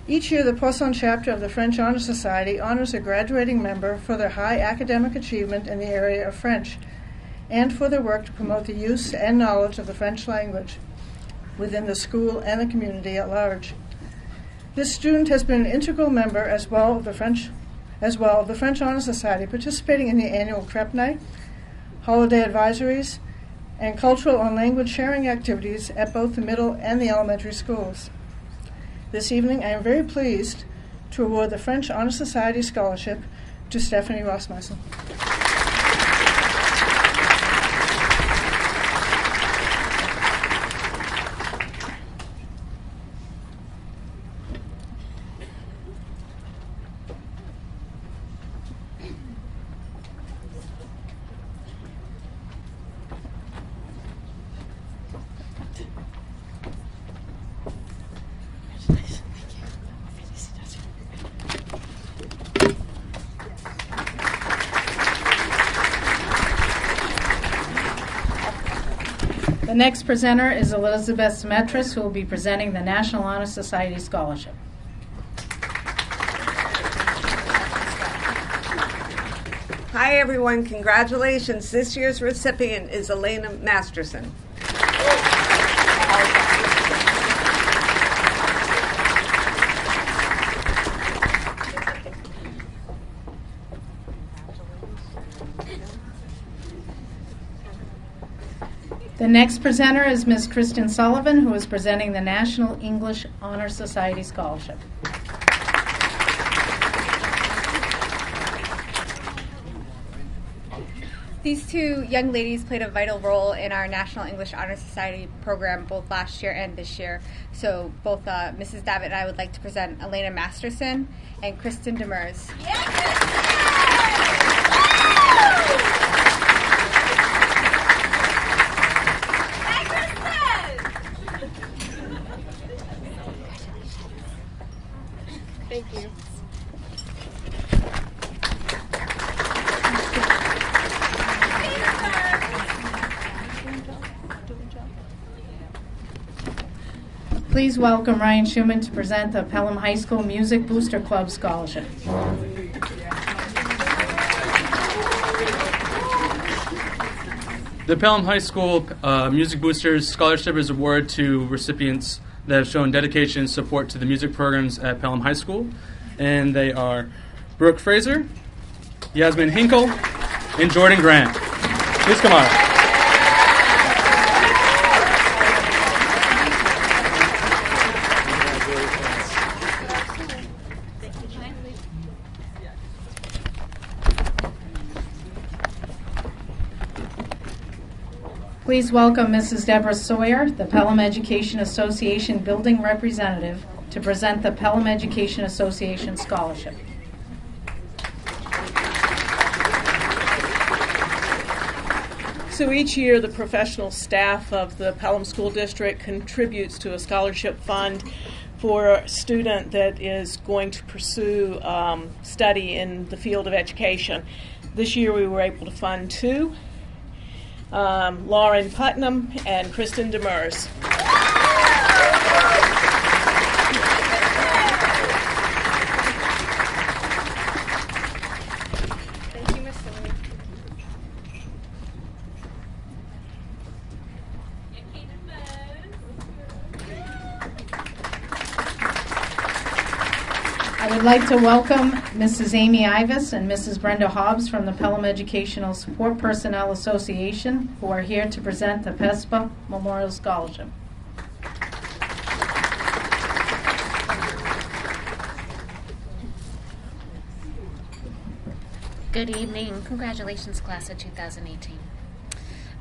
S6: each year the Poisson chapter of the French Honor Society honors a graduating member for their high academic achievement in the area of French and for their work to promote the use and knowledge of the French language within the school and the community at large. This student has been an integral member as well of the French Honor Society, participating in the annual Crêpe Night, holiday advisories, and cultural and language sharing activities at both the middle and the elementary schools. This evening, I am very pleased to award the French Honor Society Scholarship to Stephanie Rossmeissen.
S3: The next presenter is Elizabeth Smetris, who will be presenting the National Honor Society Scholarship.
S7: Hi, everyone. Congratulations. This year's recipient is Elena Masterson.
S3: The next presenter is Ms. Kristen Sullivan, who is presenting the National English Honor Society Scholarship.
S23: These two young ladies played a vital role in our National English Honor Society program both last year and this year. So both Mrs. Davitt and I would like to present Elena Masterson and Kristen Demers. Thank you.
S3: Please welcome Ryan Schumann to present the Pelham High School Music Booster Club Scholarship.
S8: The Pelham High School Music Boosters Scholarship is awarded to recipients that have shown dedication and support to the music programs at Pelham High School. And they are Brooke Fraser, Yasmin Hinkle, and Jordan Grant. Please come on.
S3: Please welcome Mrs. Deborah Sawyer, the Pelham Education Association Building Representative, to present the Pelham Education Association Scholarship.
S9: So each year, the professional staff of the Pelham School District contributes to a scholarship fund for a student that is going to pursue study in the field of education. This year, we were able to fund two. Lauren Putnam and Kristen Demers.
S23: Thank you, Ms. Silly.
S3: I would like to welcome Mrs. Amy Ivas and Mrs. Brenda Hobbs from the Pelham Educational Support Personnel Association, who are here to present the PESPA Memorial Scholarship.
S10: Good evening. Congratulations, class of 2018.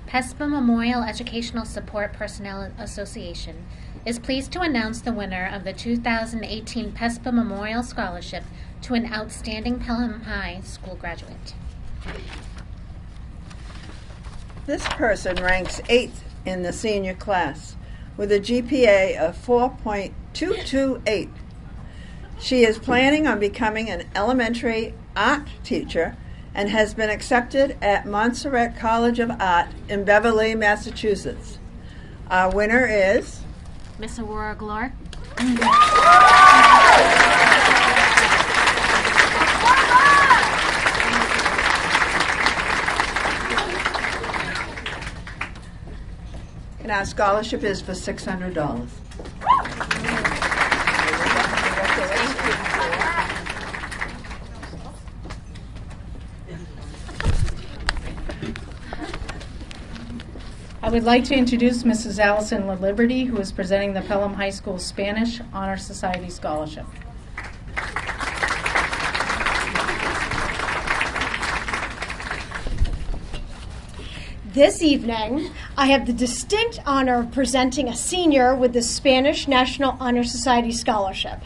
S10: PESPA Memorial Educational Support Personnel Association is pleased to announce the winner of the 2018 PESPA Memorial Scholarship to an outstanding Pelham High School graduate.
S7: This person ranks 8th in the senior class with a GPA of 4.228. She is planning on becoming an elementary art teacher and has been accepted at Montserrat College of Art in Beverly, Massachusetts. Our winner is
S10: Miss Aurora Glor.
S7: And our scholarship is for $600.
S3: I would like to introduce Mrs. Allison LaLiberty, who is presenting the Pelham High School Spanish Honor Society Scholarship.
S24: This evening, I have the distinct honor of presenting a senior with the Spanish National Honor Society Scholarship.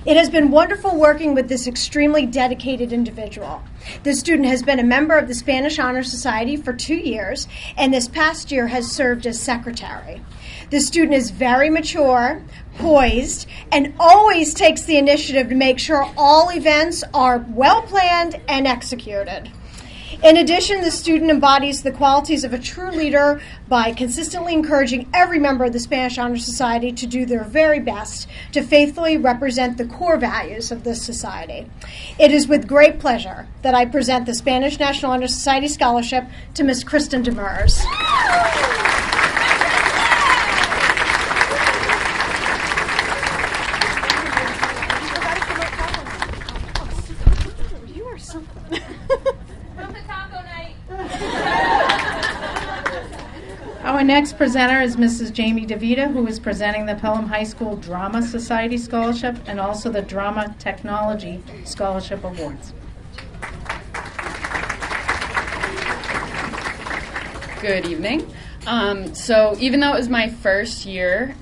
S24: It has been wonderful working with this extremely dedicated individual. This student has been a member of the Spanish Honor Society for 2 years, and this past year has served as secretary. The student is very mature, poised, and always takes the initiative to make sure all events are well planned and executed. In addition, the student embodies the qualities of a true leader by consistently encouraging every member of the Spanish Honor Society to do their very best to faithfully represent the core values of this society. It is with great pleasure that I present the Spanish National Honor Society Scholarship to Ms. Kristen Demers. You are so...
S3: Our next presenter is Mrs. Jamie DeVita, who is presenting the Pelham High School Drama Society Scholarship and also the Drama Technology Scholarship Awards.
S25: Good evening. So even though it was my first year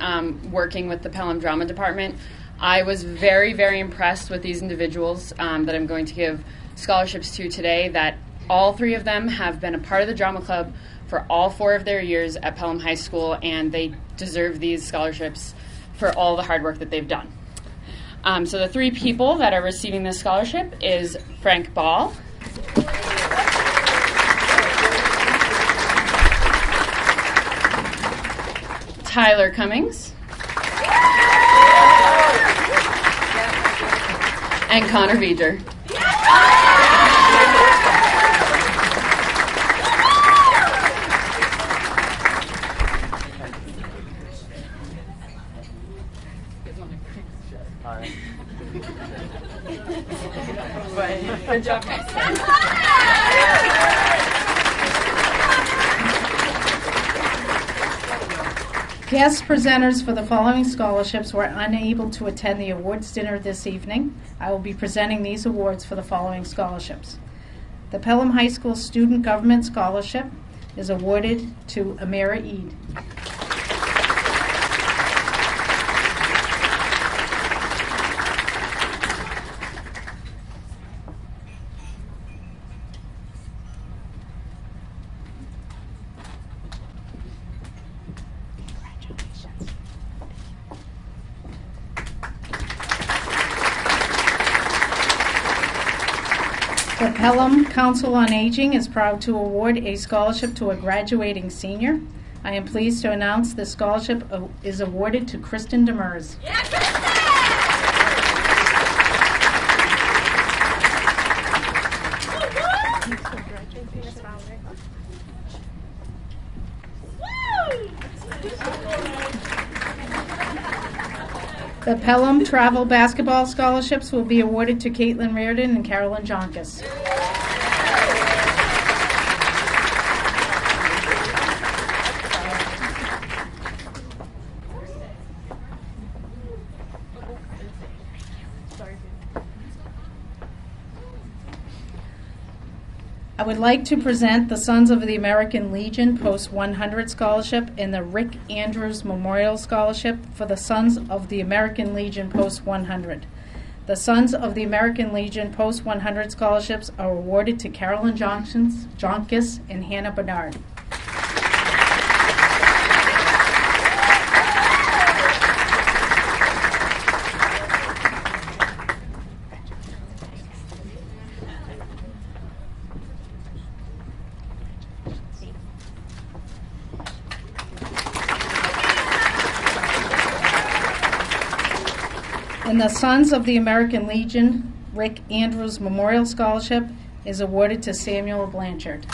S25: working with the Pelham Drama Department, I was very, very impressed with these individuals that I'm going to give scholarships to today, that all 3 of them have been a part of the drama club for all 4 of their years at Pelham High School, and they deserve these scholarships for all the hard work that they've done. So the three people that are receiving this scholarship is Frank Ball, Tyler Cummings, and Connor Beeger.
S1: Good job, guys.
S3: Guest presenters for the following scholarships were unable to attend the awards dinner this evening. I will be presenting these awards for the following scholarships. The Pelham High School Student Government Scholarship is awarded to Amira Eid. The Pelham Council on Aging is proud to award a scholarship to a graduating senior. I am pleased to announce this scholarship is awarded to Kristen Demers. The Pelham Travel Basketball Scholarships will be awarded to Caitlin Reardon and Carolyn Jonkus. I would like to present the Sons of the American Legion Post 100 Scholarship and the Rick Andrews Memorial Scholarship for the Sons of the American Legion Post 100. The Sons of the American Legion Post 100 Scholarships are awarded to Carolyn Jonkus and Hannah Bernard. And the Sons of the American Legion Rick Andrews Memorial Scholarship is awarded to Samuel Blanchard.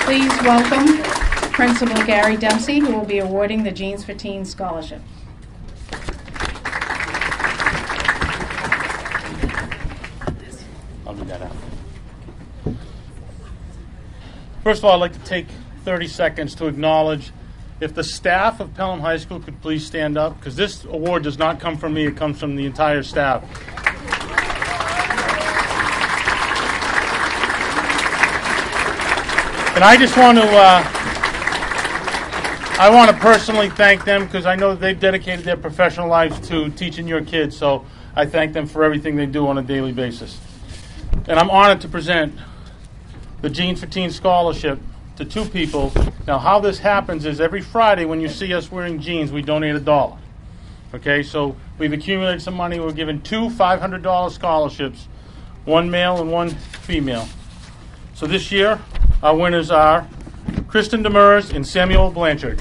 S3: Please welcome Principal Gary Dempsey, who will be awarding the Jeans for Teens Scholarship.
S2: First of all, I'd like to take 30 seconds to acknowledge, if the staff of Pelham High School could please stand up, because this award does not come from me, it comes from the entire staff. And I just want to personally thank them, because I know they've dedicated their professional lives to teaching your kids, so I thank them for everything they do on a daily basis. And I'm honored to present the Jeans for Teens Scholarship to two people. Now, how this happens is every Friday when you see us wearing jeans, we donate $1. Okay, so we've accumulated some money. We're giving two $500 scholarships, one male and one female. So this year, our winners are Kristen Demers and Samuel Blanchard.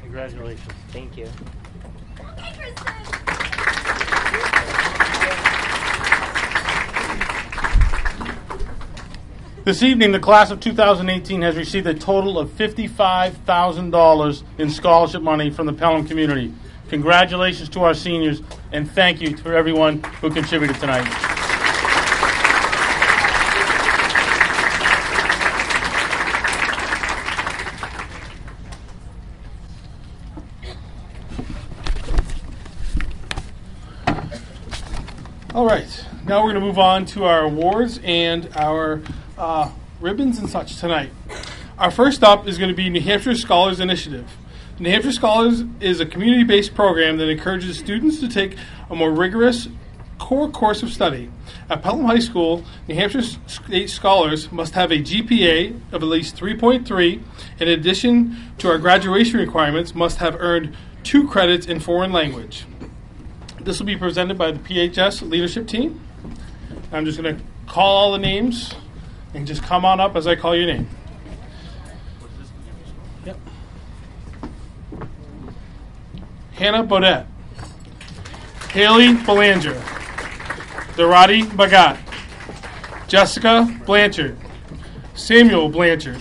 S1: Congratulations. Thank you.
S2: This evening, the class of 2018 has received a total of $55,000 in scholarship money from the Pelham community. Congratulations to our seniors, and thank you to everyone who contributed tonight. All right. Now we're going to move on to our awards and our ribbons and such tonight. Our first up is going to be New Hampshire Scholars Initiative. New Hampshire Scholars is a community-based program that encourages students to take a more rigorous core course of study. At Pelham High School, New Hampshire State Scholars must have a GPA of at least 3.3. In addition to our graduation requirements, must have earned 2 credits in foreign language. This will be presented by the PHS leadership team. I'm just going to call all the names and just come on up as I call your name. Yep. Hannah Bodette, Haley Belanger, Dorati Bagat, Jessica Blanchard, Samuel Blanchard,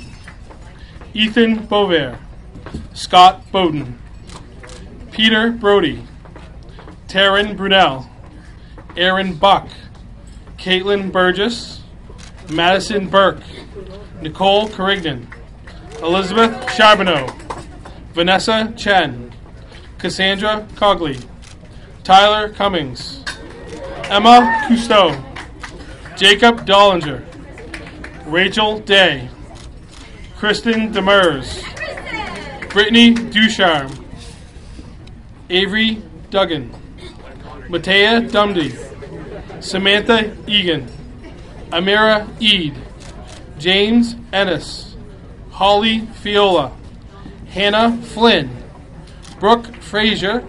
S2: Ethan Bovair, Scott Bowden, Peter Brody, Taryn Brunel, Aaron Buck, Caitlin Burgess, Madison Burke, Nicole Carignan, Elizabeth Charbonneau, Vanessa Chen, Cassandra Cogley, Tyler Cummings, Emma Cousteau, Jacob Dollinger, Rachel Day, Kristen Demers, Brittany Ducharme, Avery Duggan, Matea Dumdy, Samantha Egan, Amira Eid, James Ennis, Holly Fiola, Hannah Flynn, Brooke Frazier,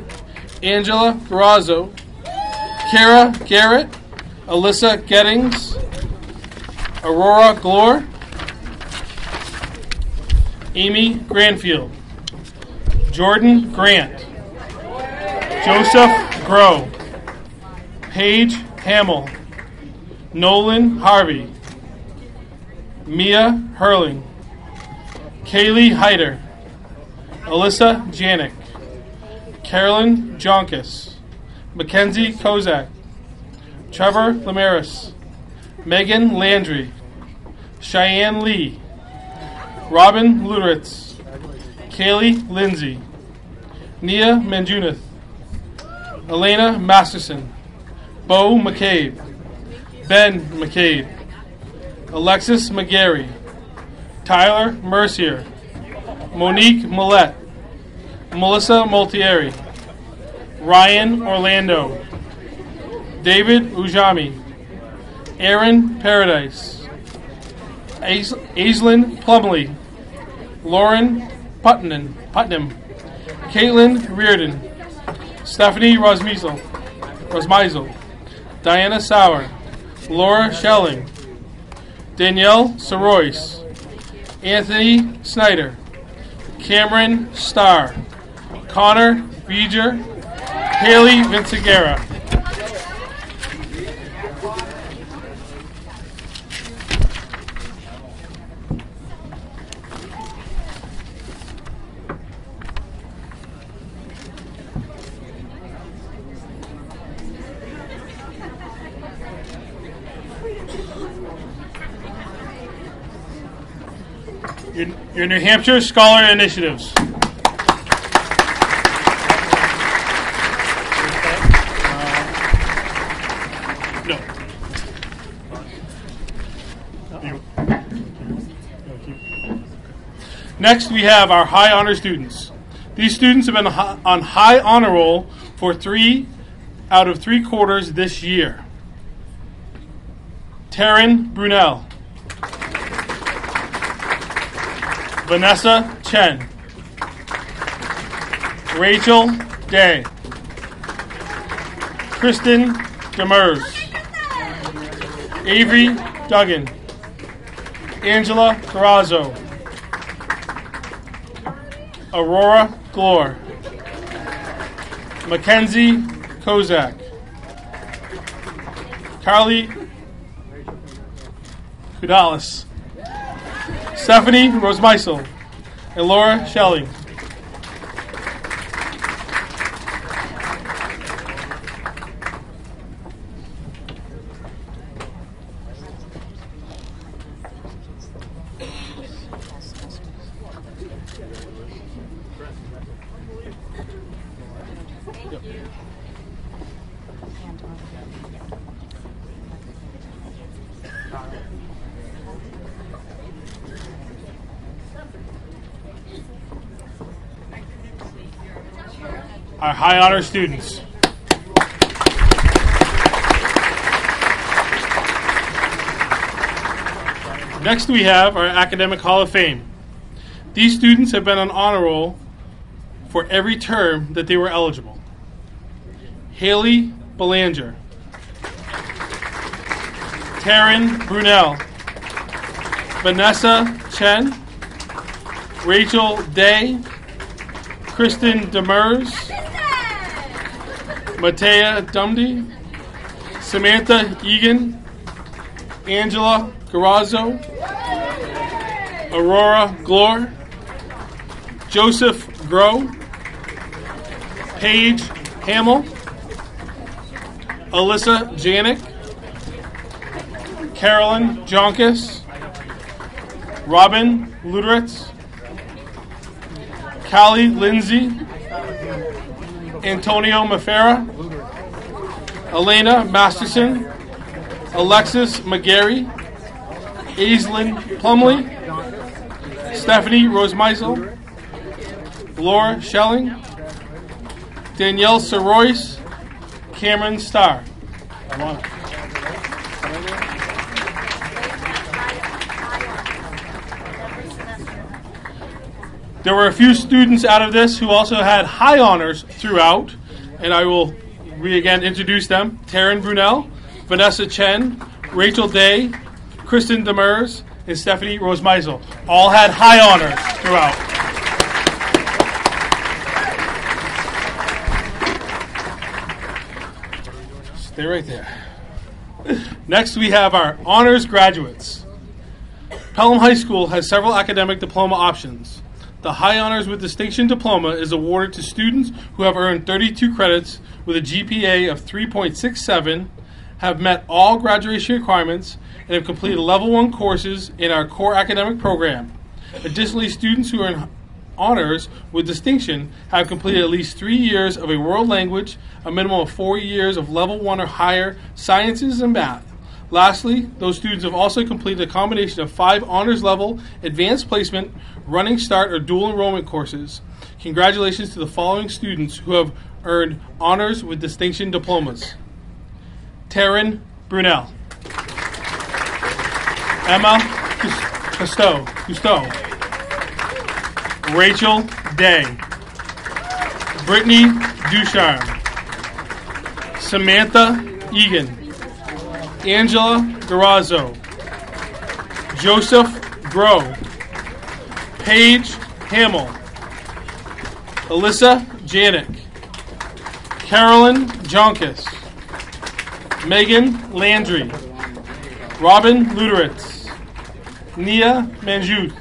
S2: Angela Garazzo, Kara Garrett, Alyssa Gettings, Aurora Glore, Amy Granfield, Jordan Grant, Joseph Grow, Paige Hamill, Nolan Harvey, Mia Hurling, Kaylee Heider, Alyssa Janik, Carolyn Jonkus, Mackenzie Kozak, Trevor Lamaris, Megan Landry, Cheyenne Lee, Robin Luderitz, Kaylee Lindsay, Nia Manjunith, Elena Masterson, Bo McCabe, Ben McCabe, Alexis McGarry, Tyler Mercier, Monique Millette, Melissa Moltieri, Ryan Orlando, David Ujami, Aaron Paradise, Aislinn Plumley, Lauren Putnam, Caitlin Reardon, Stephanie Rosmeisel, Diana Sauer, Laura Schelling, Danielle Sorois, Anthony Snyder, Cameron Starr, Connor Beeger, Haley Vinciguerra. Your New Hampshire Scholar Initiatives. No. Next, we have our high honor students. These students have been on high honor roll for 3 out of 3 quarters this year. Taryn Brunel, Vanessa Chen, Rachel Day, Kristen Demers, Avery Duggan, Angela Carrazzo, Aurora Glore, Mackenzie Kozak, Carly Kudalis, Stephanie Rosmeisel, and Laura Shelley. our high honor students. Next we have our Academic Hall of Fame. These students have been on honor roll for every term that they were eligible. Haley Belanger, Taryn Brunel, Vanessa Chen, Rachel Day, Kristen Demers, Matea Dumdy, Samantha Egan, Angela Garazzo, Aurora Glore, Joseph Grow, Paige Hamill, Alyssa Janik, Carolyn Jonkis, Robin Luderitz, Callie Lindsay, Antonio Mafera, Elena Masterson, Alexis McGarry, Aislinn Plumley, Stephanie Rosemeisel, Laura Schelling, Danielle Sorois, Cameron Starr. There were a few students out of this who also had high honors throughout, and I will again introduce them. Taryn Brunel, Vanessa Chen, Rachel Day, Kristen Demers, and Stephanie Rosemeisel. All had high honors throughout. Stay right there. Next, we have our honors graduates. Pelham High School has several academic diploma options. The High Honors with Distinction Diploma is awarded to students who have earned 32 credits with a GPA of 3.67, have met all graduation requirements, and have completed Level 1 courses in our core academic program. Additionally, students who earn honors with distinction have completed at least 3 years of a world language, a minimum of 4 years of Level 1 or higher sciences and math. Lastly, those students have also completed a combination of 5 honors level, advanced placement, running start, or dual enrollment courses. Congratulations to the following students who have earned honors with distinction diplomas. Taryn Brunel, Emma Cousteau, Rachel Day, Brittany Ducharme, Samantha Egan, Angela Garazzo, Joseph Grow, Paige Hamill, Alyssa Janik, Carolyn Jonkis, Megan Landry, Robin Luderitz, Nia Manjuth,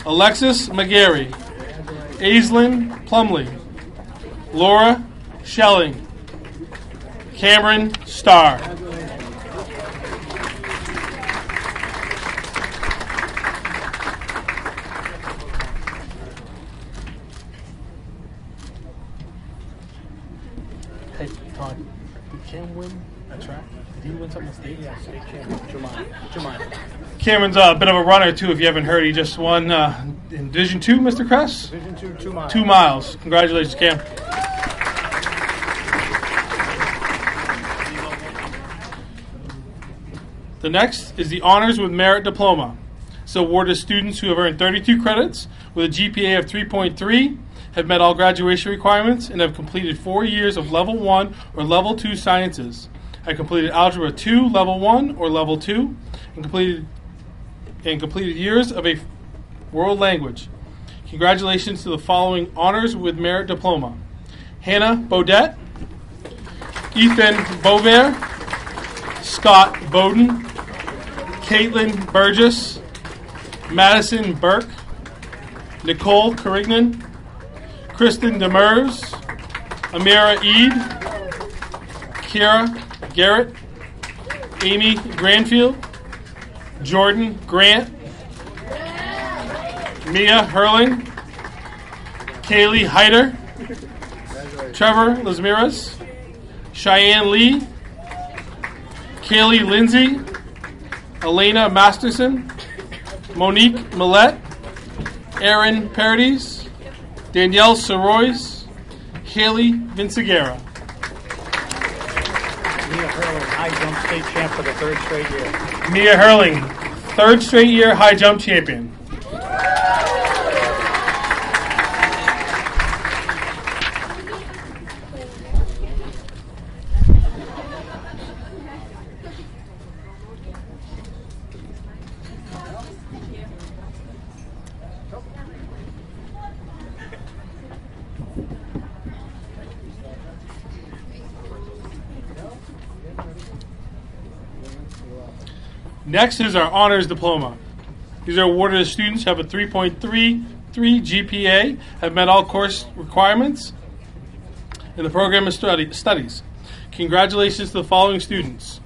S2: Alexis McGarry, Aislinn Plumley, Laura Schelling, Cameron Starr. Hey, Todd, did Cam win a track? Did he win something on stage? Yeah, state champion. Jamai. Cameron's a bit of a runner, too, if you haven't heard. He just won in Division 2, Mr. Kress?
S11: Division 2, 2 miles.
S2: 2 miles. Congratulations, Cam. The next is the Honors with Merit Diploma. It's awarded to students who have earned 32 credits with a GPA of 3.3, have met all graduation requirements, and have completed 4 years of Level 1 or Level 2 sciences. Have completed Algebra 2, Level 1 or Level 2, and completed years of a world language. Congratulations to the following Honors with Merit Diploma. Hannah Bodette, Ethan Bover, Scott Bowden, Caitlin Burgess, Madison Burke, Nicole Carignan, Kristen Demers, Amira Eid, Kira Garrett, Amy Granfield, Jordan Grant, Mia Hurling, Kaylee Heider, Trevor Lasmiras, Cheyenne Lee, Kaylee Lindsay, Elena Masterson, Monique Millette, Aaron Paradis, Danielle Sorois, Haley Vinciguerra.
S18: Mia Hurley, high jump state champ for the third straight year.
S2: Mia Hurling, third straight year high jump champion. Next is our honors diploma. These are awarded to students who have a 3.33 GPA, have met all course requirements in the program of studies. Congratulations to the following students: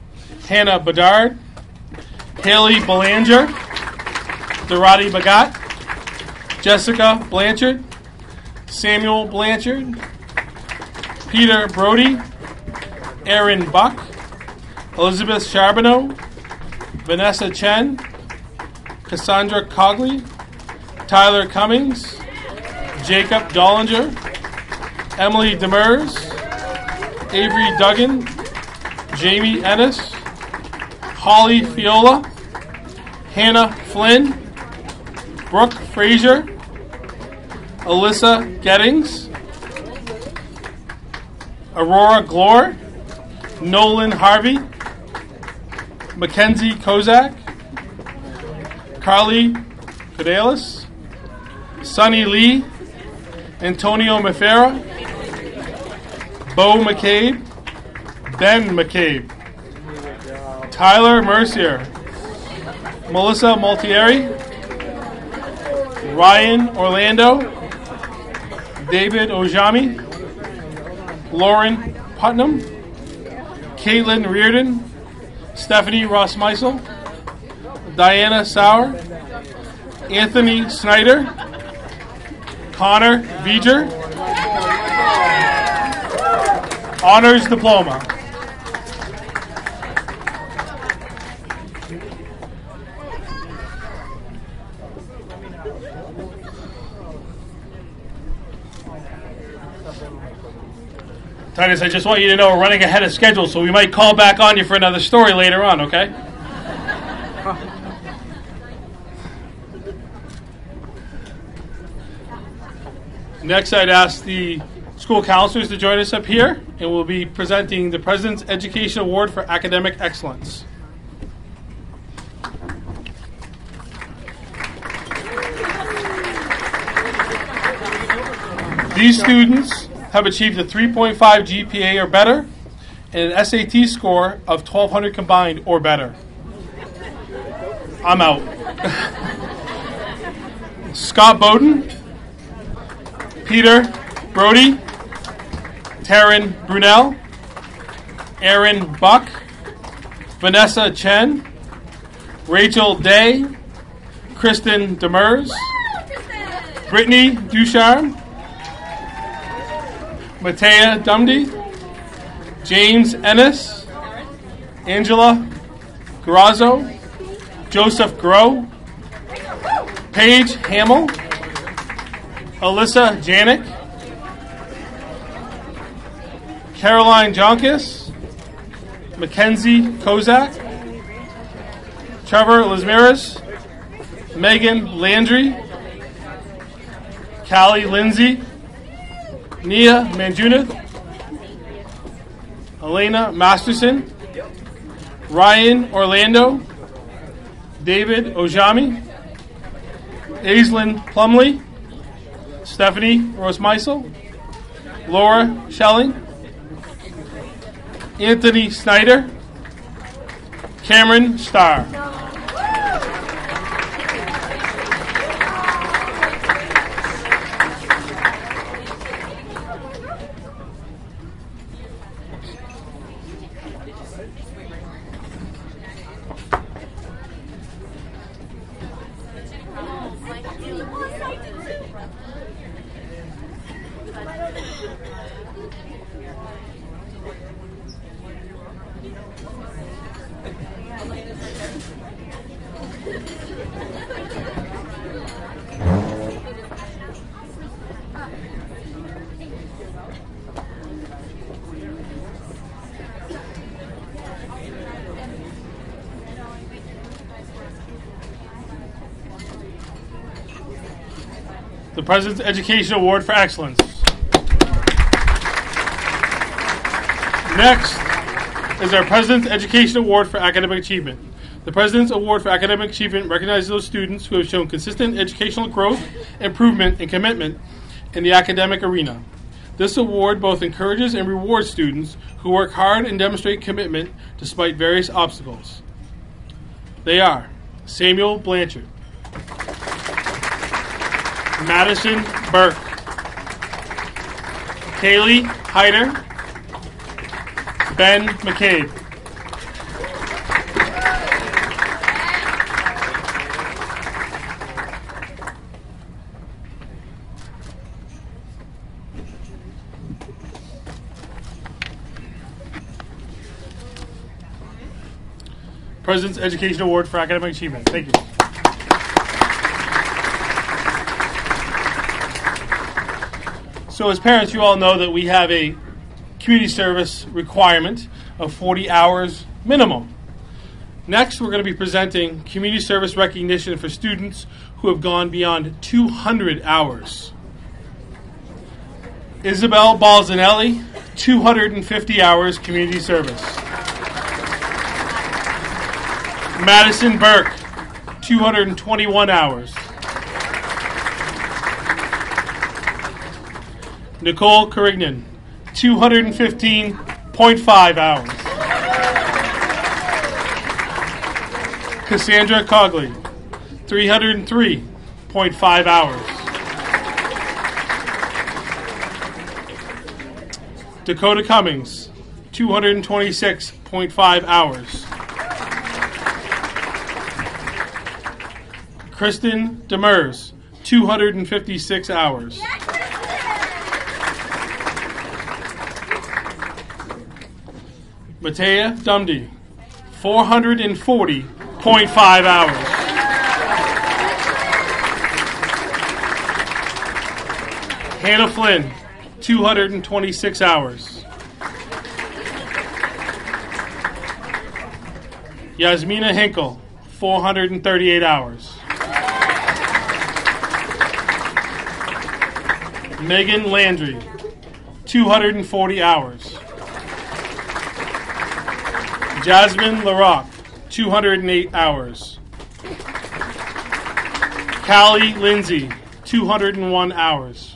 S2: Hannah Bedard, Haley Belanger, Dorati Bagat, Jessica Blanchard, Samuel Blanchard, Peter Brody, Aaron Buck, Elizabeth Charbonneau, Vanessa Chen, Cassandra Cogley, Tyler Cummings, Jacob Dollinger, Emily Demers, Avery Duggan, Jamie Ennis, Holly Fiola, Hannah Flynn, Brooke Frazier, Alyssa Gettings, Aurora Glore, Nolan Harvey, Mackenzie Kozak, Carly Cadelis, Sunny Lee, Antonio Mafera, Bo McCabe, Ben McCabe, Tyler Mercier, Melissa Maltieri, Ryan Orlando, David Ojami, Lauren Putnam, Caitlin Reardon, Stephanie Ross Meisel, Diana Sauer, Anthony Snyder, Connor Beeger. Honors diploma. Titus, I just want you to know we're running ahead of schedule, so we might call back on you for another story later on, okay? Next, I'd ask the school counselors to join us up here, and we'll be presenting the President's Education Award for Academic Excellence. These students have achieved a 3.5 GPA or better and an SAT score of 1,200 combined or better. I'm out. Scott Bowden, Peter Brody, Taryn Brunel, Aaron Buck, Vanessa Chen, Rachel Day, Kristen Demers, Brittany Ducharme, Matea Dumdy, James Ennis, Angela Grazzo, Joseph Groh, Paige Hamill, Alyssa Janik, Caroline Jonkis, Mackenzie Kozak, Trevor Lismeris, Megan Landry, Callie Lindsay, Nia Manjunith, Elena Masterson, Ryan Orlando, David Ojami, Aislinn Plumley, Stephanie Rose-Meisel, Laura Schelling, Anthony Snyder, Cameron Starr. the President's Education Award for Excellence. Next is our President's Education Award for Academic Achievement. The President's Award for Academic Achievement recognizes those students who have shown consistent educational growth, improvement, and commitment in the academic arena. This award both encourages and rewards students who work hard and demonstrate commitment despite various obstacles. They are Samuel Blanchard, Madison Burke, Kaylee Hyder, Ben McCabe. President's Education Award for Academic Achievement. Thank you. So as parents, you all know that we have a community service requirement of 40 hours minimum. Next, we're going to be presenting community service recognition for students who have gone beyond 200 hours. Isabel Balzanelli, 250 hours community service. Madison Burke, 221 hours. Nicole Carignan, 215.5 hours. Cassandra Cogley, 303.5 hours. Dakota Cummings, 226.5 hours. Kristen Demers, 256 hours. Matea Dumdy, 440.5 hours. Hannah Flynn, 226 hours. Yasmina Hinkle, 438 hours. Megan Landry, 240 hours. Jasmine LaRock, 208 hours. Callie Lindsay, 201 hours.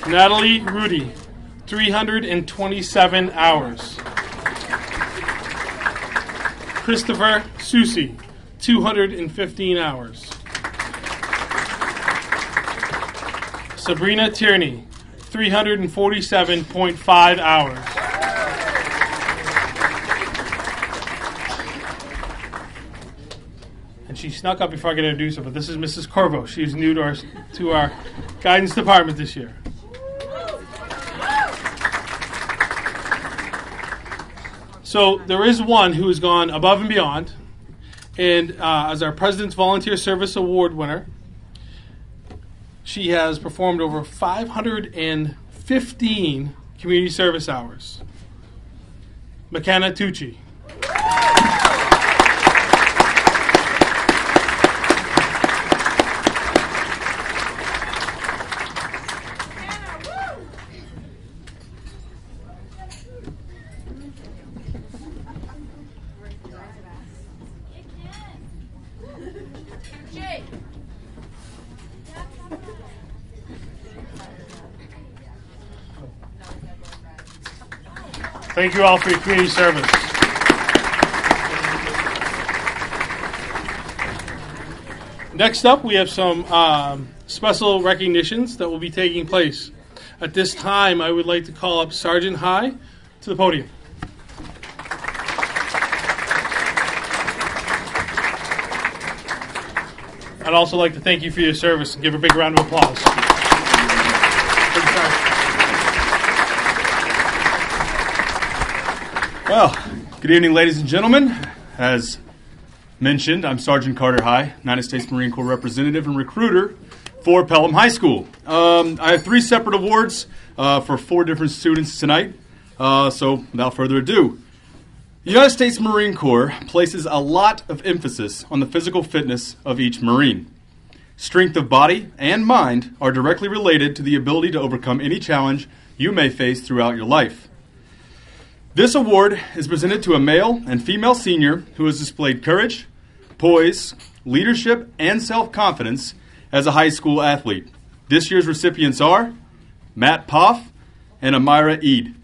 S2: Natalie Rudy, 327 hours. Christopher Susi, 215 hours. Sabrina Tierney, 347.5 hours. And she snuck up before I could introduce her, but this is Mrs. Corvo. She's new to our guidance department this year. So there is one who has gone above and beyond, and as our President's Volunteer Service Award winner, she has performed over 515 community service hours. McKenna Tucci. Thank you all for your community service. Next up, we have some special recognitions that will be taking place. At this time, I would like to call up Sergeant High to the podium. I'd also like to thank you for your service and give a big round of applause.
S11: Well, good evening, ladies and gentlemen. As mentioned, I'm Sergeant Carter High, United States Marine Corps representative and recruiter for Pelham High School. I have 3 separate awards for 4 different students tonight. So without further ado, the United States Marine Corps places a lot of emphasis on the physical fitness of each Marine. Strength of body and mind are directly related to the ability to overcome any challenge you may face throughout your life. This award is presented to a male and female senior who has displayed courage, poise, leadership, and self-confidence as a high school athlete. This year's recipients are Matt Poff and Amira Eid.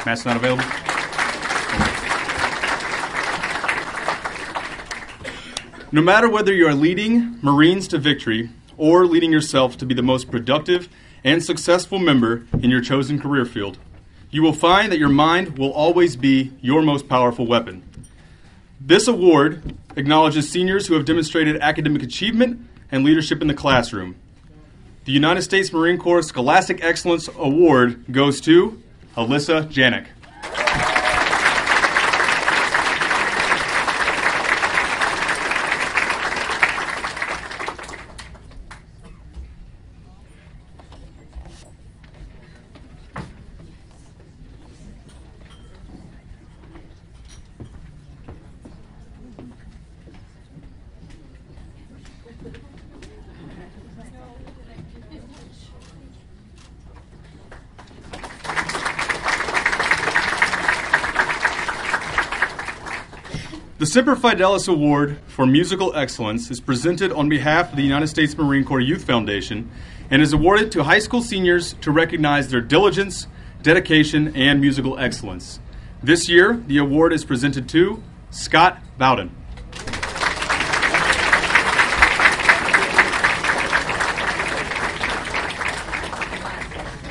S11: Matt's not available. No matter whether you are leading Marines to victory or leading yourself to be the most productive and successful member in your chosen career field, you will find that your mind will always be your most powerful weapon. This award acknowledges seniors who have demonstrated academic achievement and leadership in the classroom. The United States Marine Corps Scholastic Excellence Award goes to Alyssa Janik. The Semper Fidelis Award for Musical Excellence is presented on behalf of the United States Marine Corps Youth Foundation and is awarded to high school seniors to recognize their diligence, dedication, and musical excellence. This year, the award is presented to Scott Bowden.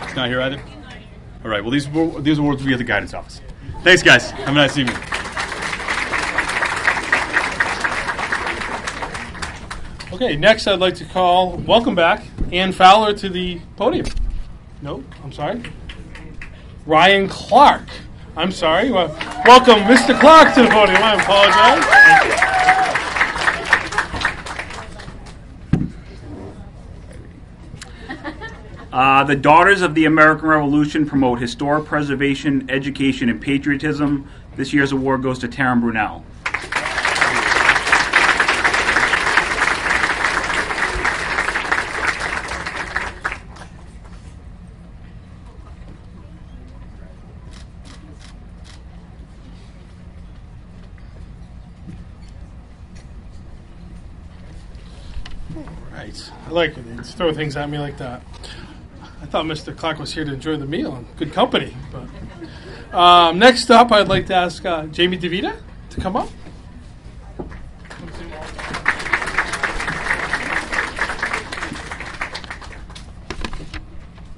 S11: It's not here either? All right, well, these awards will be at the guidance office. Thanks, guys. Have a nice evening.
S2: Okay, next I'd like to welcome back Ann Fowler to the podium. No, I'm sorry. Ryan Clark. I'm sorry. Welcome Mr. Clark to the podium. I apologize.
S12: The Daughters of the American Revolution promote historic preservation, education, and patriotism. This year's award goes to Taryn Brunel.
S2: I like it. They just throw things at me like that. I thought Mr. Clark was here to enjoy the meal and good company. But next up, I'd like to ask Jamie DeVita to come up.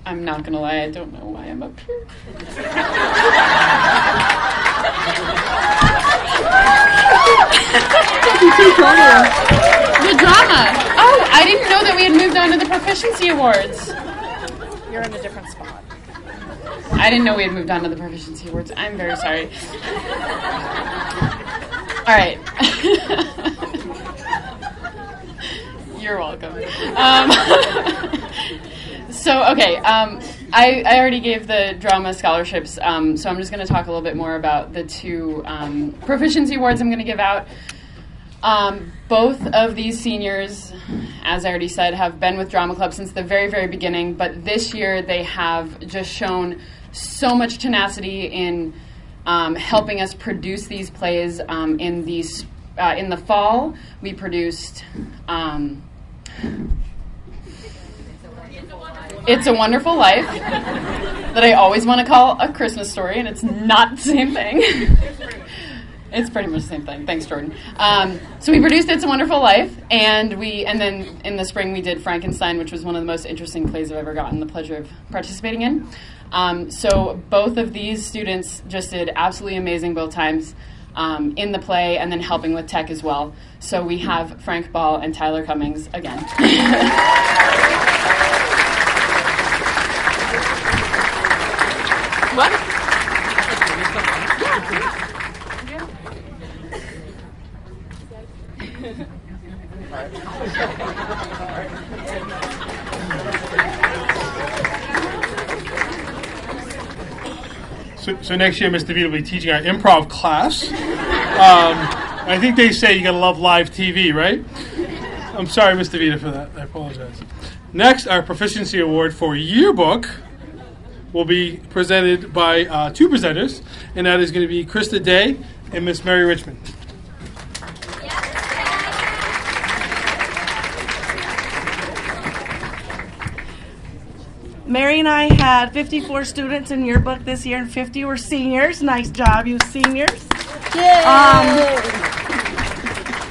S25: I'm not going to lie, I don't know why I'm up here. The drama. Oh, I didn't know that we had moved on to the Proficiency Awards.
S3: You're in a different spot.
S25: I didn't know we had moved on to the Proficiency Awards. I'm very sorry. All right. You're welcome. I already gave the drama scholarships, so I'm just going to talk a little bit more about the two Proficiency Awards I'm going to give out. Both of these seniors, as I already said, have been with Drama Club since the very, very beginning, but this year they have just shown so much tenacity in helping us produce these plays. In the fall, we produced It's a Wonderful Life, that I always want to call A Christmas Story, and it's not the same thing. It's pretty much the same thing. Thanks, Jordan. So we produced It's a Wonderful Life, and then in the spring we did Frankenstein, which was one of the most interesting plays I've ever gotten the pleasure of participating in. So both of these students just did absolutely amazing both times in the play and then helping with tech as well. So we have Frank Ball and Tyler Cummings again. What?
S2: So next year, Mr. Vita will be teaching our improv class. I think they say you got to love live TV, right? I'm sorry, Mr. Vita, for that. I apologize. Next, our proficiency award for yearbook will be presented by two presenters, and that is going to be Krista Day and Miss Mary Richmond.
S13: Mary and I had 54 students in yearbook this year, and 50 were seniors. Nice job, you seniors.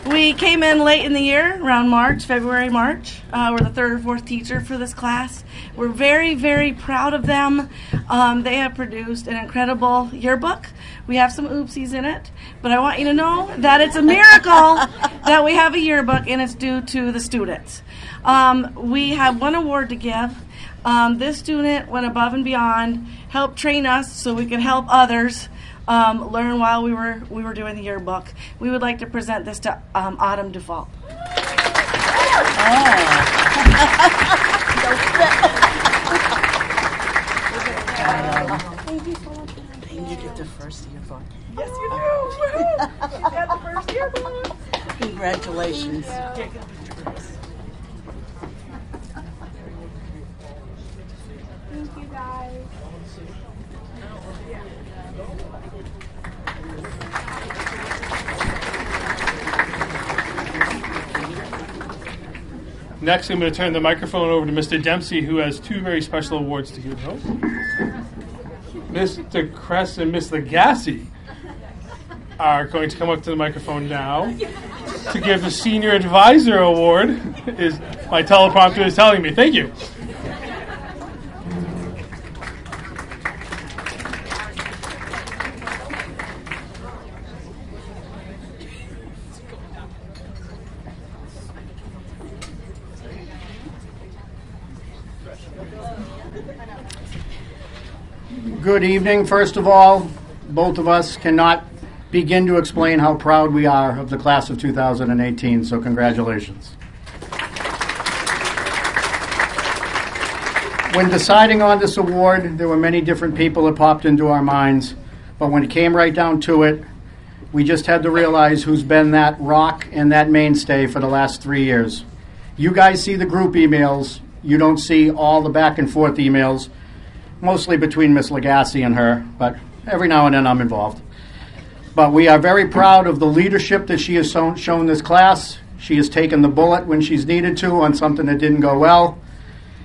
S13: We came in late in the year, around February, March. We're the third or fourth teacher for this class. We're very, very proud of them. They have produced an incredible yearbook. We have some oopsies in it, but I want you to know that it's a miracle that we have a yearbook, and it's due to the students. We have one award to give. This student went above and beyond, helped train us so we could help others learn while we were doing the yearbook. We would like to present this to Autumn Dufault.
S14: Thank you so much. You get the first yearbook.
S13: Yes, you do. You got the first yearbook.
S14: Congratulations.
S13: Thank you, guys.
S2: Next, I'm going to turn the microphone over to Mr. Dempsey, who has two very special awards to give out. Mr. Kress and Miss Lagasse are going to come up to the microphone now to give the Senior Advisor Award. My teleprompter is telling me. Thank you.
S18: Good evening. First of all, both of us cannot begin to explain how proud we are of the class of 2018, so congratulations. When deciding on this award, there were many different people that popped into our minds, but when it came right down to it, we just had to realize who's been that rock and that mainstay for the last 3 years. You guys see the group emails. You don't see all the back and forth emails, mostly between Miss Lagasse and her, but every now and then I'm involved. But we are very proud of the leadership that she has shown this class. She has taken the bullet when she's needed to on something that didn't go well,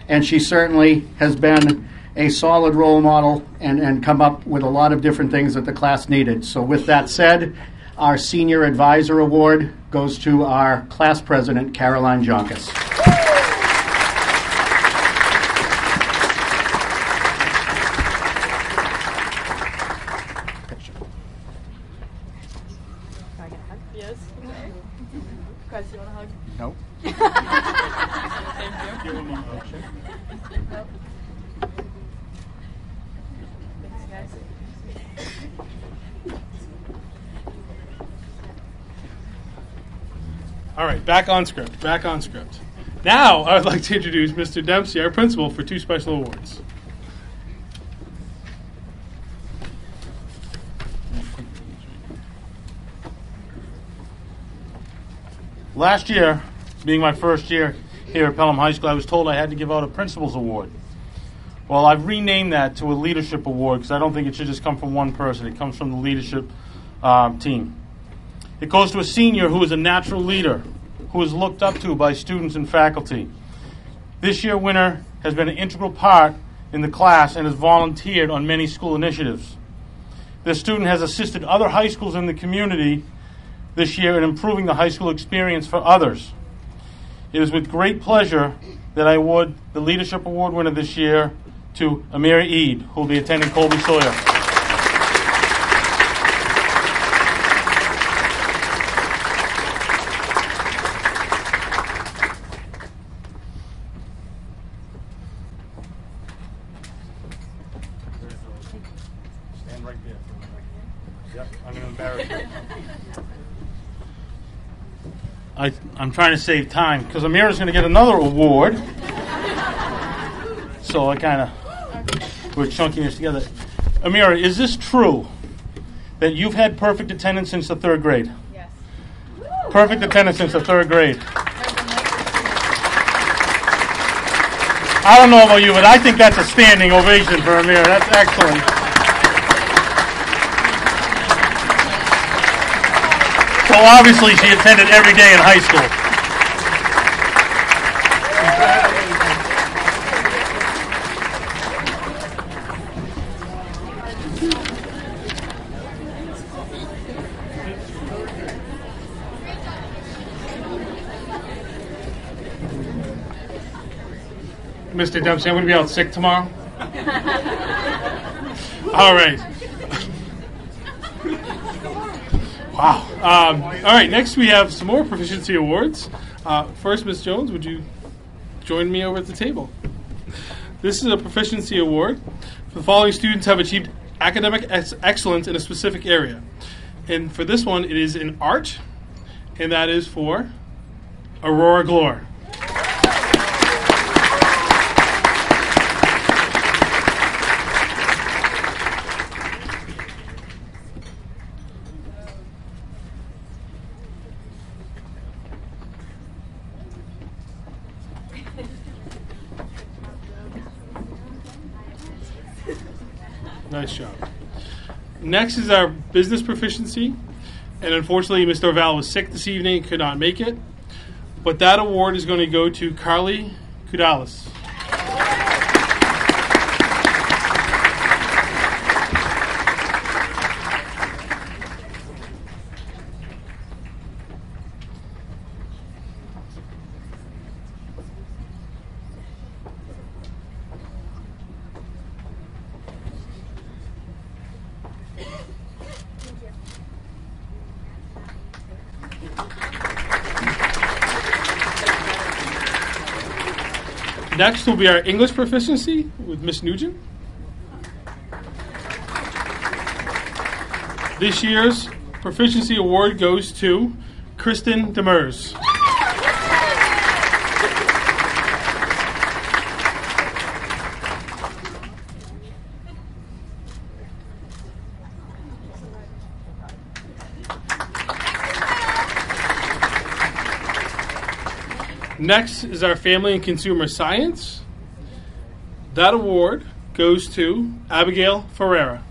S18: and she certainly has been a solid role model and come up with a lot of different things that the class needed. So with that said, our Senior Advisor Award goes to our class president, Caroline Jonkas.
S13: Yes. Guys, you want a hug?
S18: Nope.
S13: Thank you. Nope. Thanks, guys.
S2: All right, back on script. Now, I would like to introduce Mr. Dempsey, our principal, for two special awards. Last year, being my first year here at Pelham High School, I was told I had to give out a principal's award. Well, I've renamed that to a leadership award because I don't think it should just come from one person. It comes from the leadership team. It goes to a senior who is a natural leader, who is looked up to by students and faculty. This year's winner has been an integral part in the class and has volunteered on many school initiatives. This student has assisted other high schools in the community this year in improving the high school experience for others. It is with great pleasure that I award the Leadership Award winner this year to Amir Eid, who will be attending Colby Sawyer. Stand right there. Yep, I'm going to embarrass you. I'm trying to save time because Amira's going to get another award. So I kind of, we're chunking this together. Amira, is this true that you've had perfect attendance since the 3rd grade?
S21: Yes.
S2: Perfect attendance since the 3rd grade. I don't know about you, but I think that's a standing ovation for Amira. That's excellent. So obviously she attended every day in high school. Mr. Dempsey, I'm going to be out sick tomorrow. All right. Wow. All right, next we have some more proficiency awards. First, Ms. Jones, would you join me over at the table? This is a proficiency award. The following students have achieved academic excellence in a specific area. And for this one, it is in art, and that is for Aurora Glore. Nice job. Next is our business proficiency. And unfortunately, Mr. Oval was sick this evening and could not make it. But that award is going to go to Carly Kudalis. Next will be our English proficiency with Miss Nugent. This year's proficiency award goes to Kristen Demers. Next is our Family and Consumer Science. That award goes to Abigail Ferreira.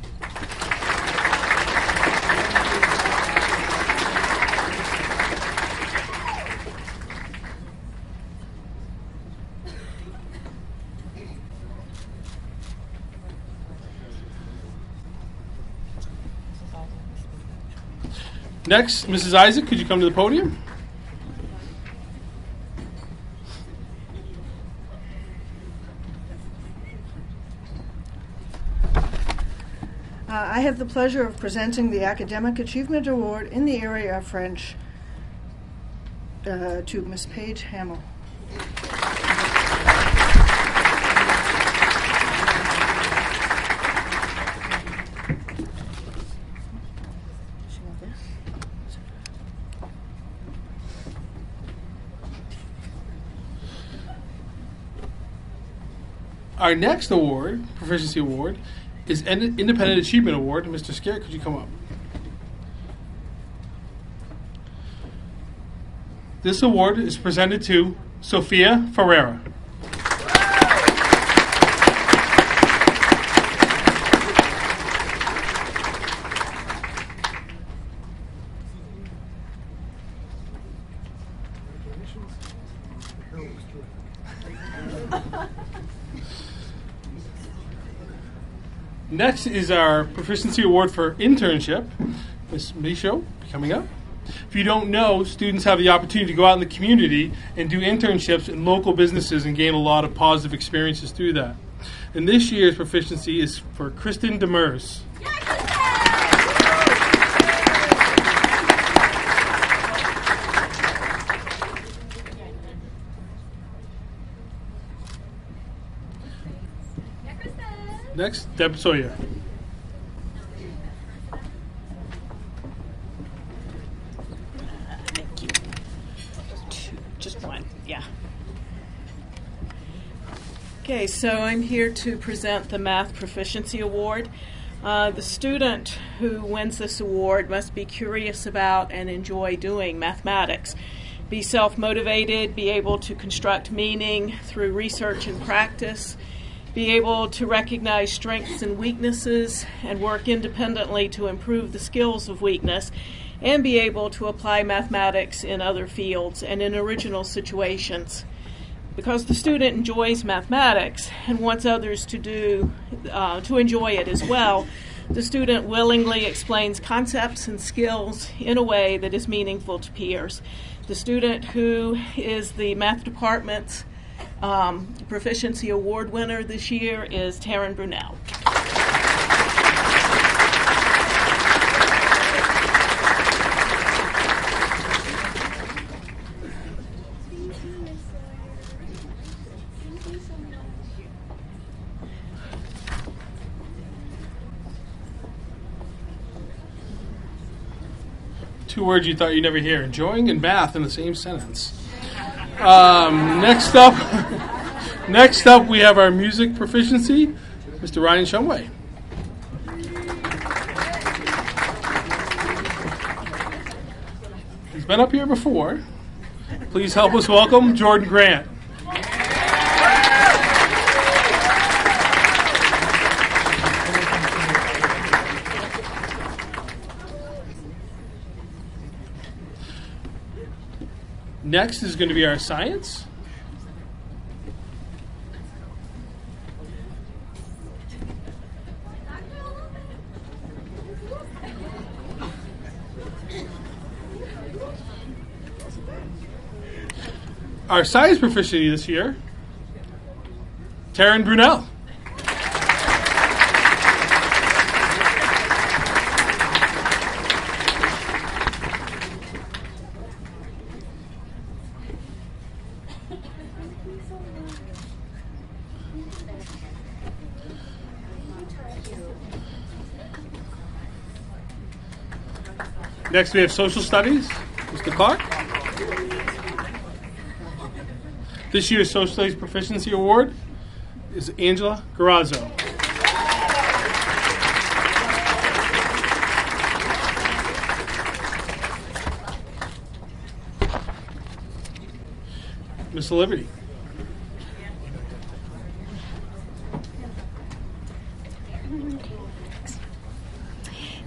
S2: Next, Mrs. Isaac, could you come to the podium?
S6: I have the pleasure of presenting the Academic Achievement Award in the area of French to Miss Paige Hamill.
S2: Our next award, Proficiency Award, is Independent Achievement Award. Mr. Scarrett, could you come up? This award is presented to Sophia Ferreira. Next is our Proficiency Award for Internship. Ms. Michaud, coming up. If you don't know, students have the opportunity to go out in the community and do internships in local businesses and gain a lot of positive experiences through that. And this year's proficiency is for Kristen Demers. Next, Deb Sawyer.
S9: Thank you. Just one, yeah. Okay, so I'm here to present the Math Proficiency Award. The student who wins this award must be curious about and enjoy doing mathematics, be self-motivated, be able to construct meaning through research and practice, be able to recognize strengths and weaknesses and work independently to improve the skills of weakness, and be able to apply mathematics in other fields and in original situations. Because the student enjoys mathematics and wants others to enjoy it as well, the student willingly explains concepts and skills in a way that is meaningful to peers. The student who is the math department's Proficiency Award winner this year is Taryn Brunel.
S2: Two words you thought you'd never hear: enjoying and math in the same sentence. Next up, we have our music proficiency, Mr. Ryan Shumway. He's been up here before. Please help us welcome Jordan Grant. Next is going to be our science. Our science proficiency this year, Taryn Brunel. Next, we have social studies, Mr. Clark. This year's social studies proficiency award is Angela Garazzo. Miss Liberty.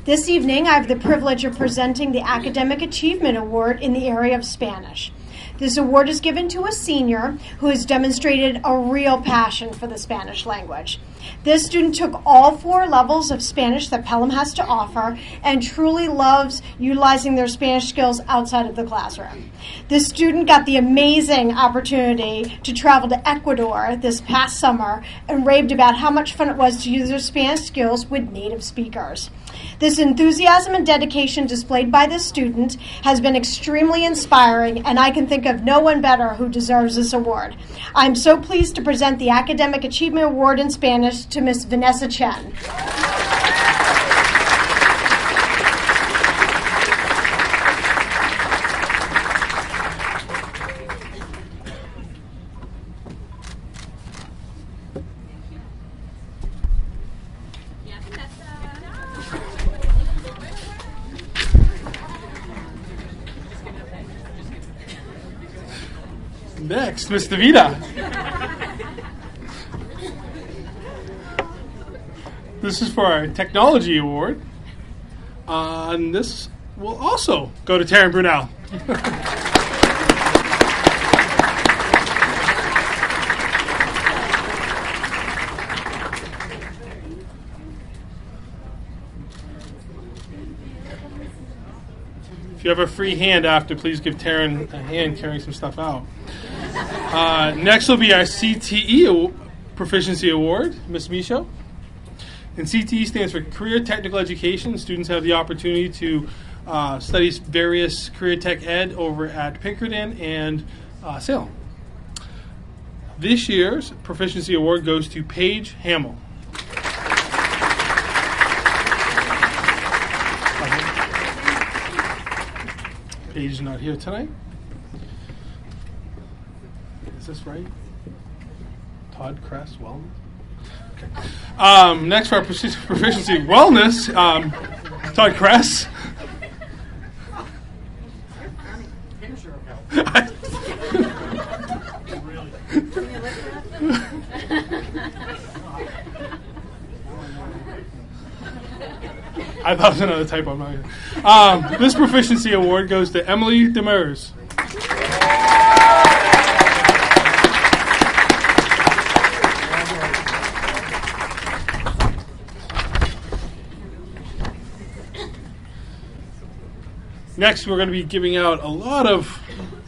S24: This evening, I have the privilege of presenting the Academic Achievement Award in the area of Spanish. This award is given to a senior who has demonstrated a real passion for the Spanish language. This student took all 4 levels of Spanish that Pelham has to offer and truly loves utilizing their Spanish skills outside of the classroom. This student got the amazing opportunity to travel to Ecuador this past summer and raved about how much fun it was to use their Spanish skills with native speakers. This enthusiasm and dedication displayed by this student has been extremely inspiring, and I can think of no one better who deserves this award. I'm so pleased to present the Academic Achievement Award in Spanish to Miss Vanessa Chen.
S2: Next, Miss Davida. This is for our technology award. And this will also go to Taryn Brunel. If you have a free hand after, please give Taryn a hand carrying some stuff out. Next will be our CTE Proficiency Award, Ms. Michaud. And CTE stands for Career Technical Education. Students have the opportunity to study various career tech ed over at Pinkerton and Salem. This year's Proficiency Award goes to Paige Hamill. Paige is not here tonight. Is this right? Todd Cress Wellman? Next for our proficiency wellness, Todd Kress. I thought it was another typo. I'm not gonna. This proficiency award goes to Emily Demers. Next, we're going to be giving out a lot of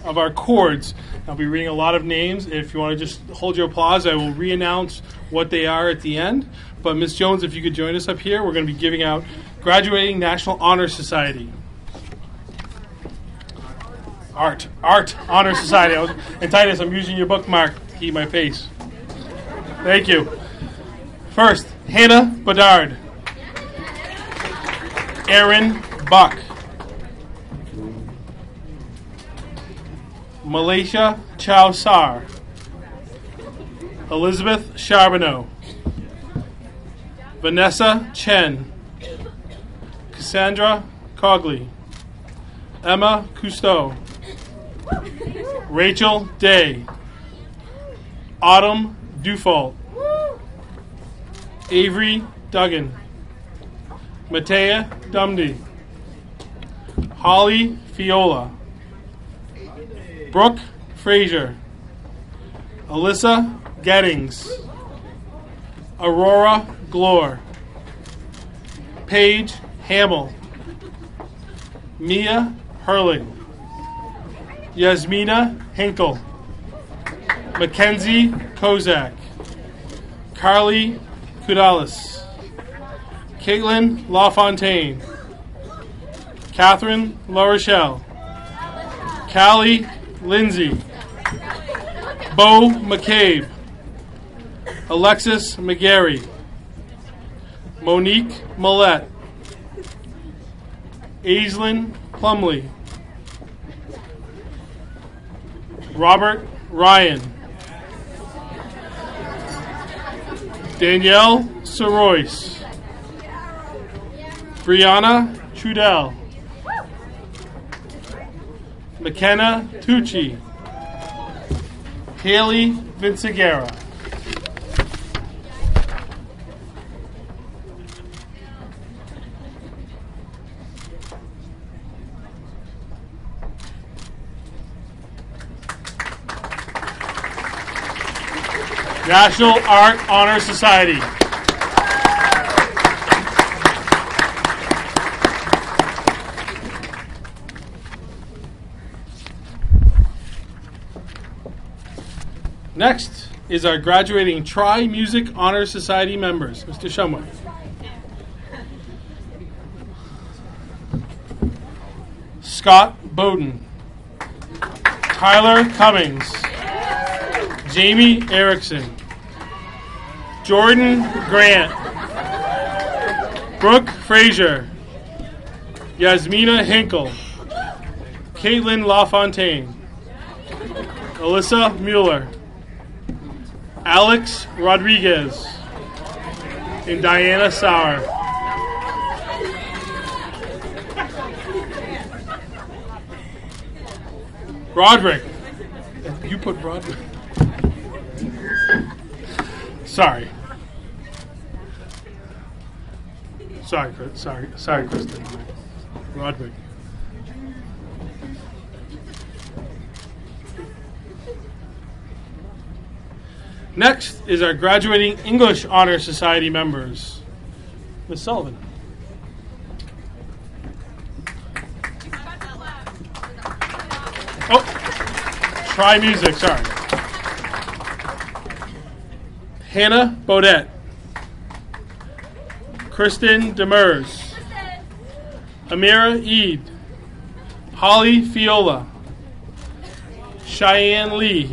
S2: our chords. I'll be reading a lot of names. If you want to just hold your applause, I will re-announce what they are at the end. But Ms. Jones, if you could join us up here, we're going to be giving out Graduating National Honor Society. Art Honor Society. And Titus, I'm using your bookmark to keep my face. Thank you. First, Hannah Bedard. Aaron Buck. Malaysia Chow Sar. Elizabeth Charbonneau. Vanessa Chen. Cassandra Cogley. Emma Cousteau. Rachel Day. Autumn Dufault. Avery Duggan. Matea Dumdy. Holly Fiola. Brooke Frazier. Alyssa Gettings. Aurora Glore. Paige Hamill. Mia Hurling. Yasmina Hinkle. Mackenzie Kozak. Carly Kudalis. Caitlin LaFontaine. Catherine LaRochelle. Callie Lindsay. Bo McCabe. Alexis McGarry. Monique Millette. Aislinn Plumley. Robert Ryan. Danielle Soroyce. Brianna Trudell. McKenna Tucci. Haley Vinciguerra. National Art Honor Society. Next is our graduating Tri-Music Honor Society members. Mr. Shumway. Scott Bowden. Tyler Cummings. Jamie Erickson. Jordan Grant. Brooke Frazier. Yasmina Hinkle. Caitlin LaFontaine. Alyssa Mueller. Alex Rodriguez. And Diana Sauer. Broderick. You put Broderick. Sorry, Kristen. Roderick. Next is our graduating English Honor Society members. Ms. Sullivan. Oh, try music, sorry. Hannah Bodette. Kristen Demers. Amira Eid. Holly Fiola. Cheyenne Lee.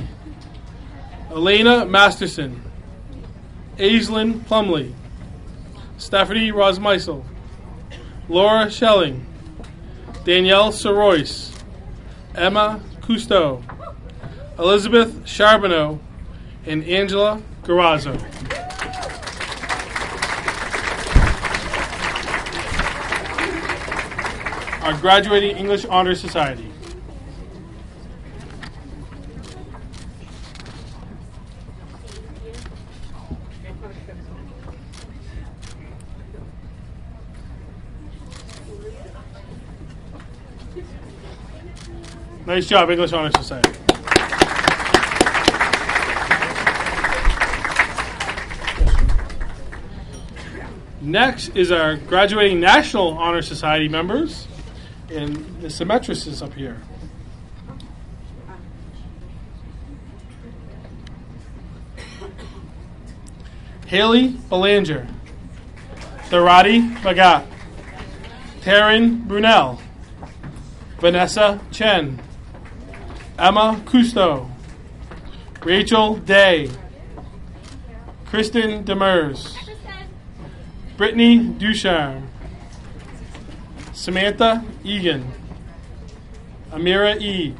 S2: Elena Masterson. Aislinn Plumley. Stephanie Rosmeisel. Laura Schelling. Danielle Soroyce. Emma Cousteau. Elizabeth Charbonneau. And Angela Garazzo. our graduating English Honor Society. Nice job, English Honor Society. Next is our graduating National Honor Society members, and the symmetrist is up here. Haley Belanger, Tharati Bhagat, Taryn Brunel, Vanessa Chen, Emma Cousteau, Rachel Day, Kristen Demers, Brittany Ducharme, Samantha Egan, Amira Eid,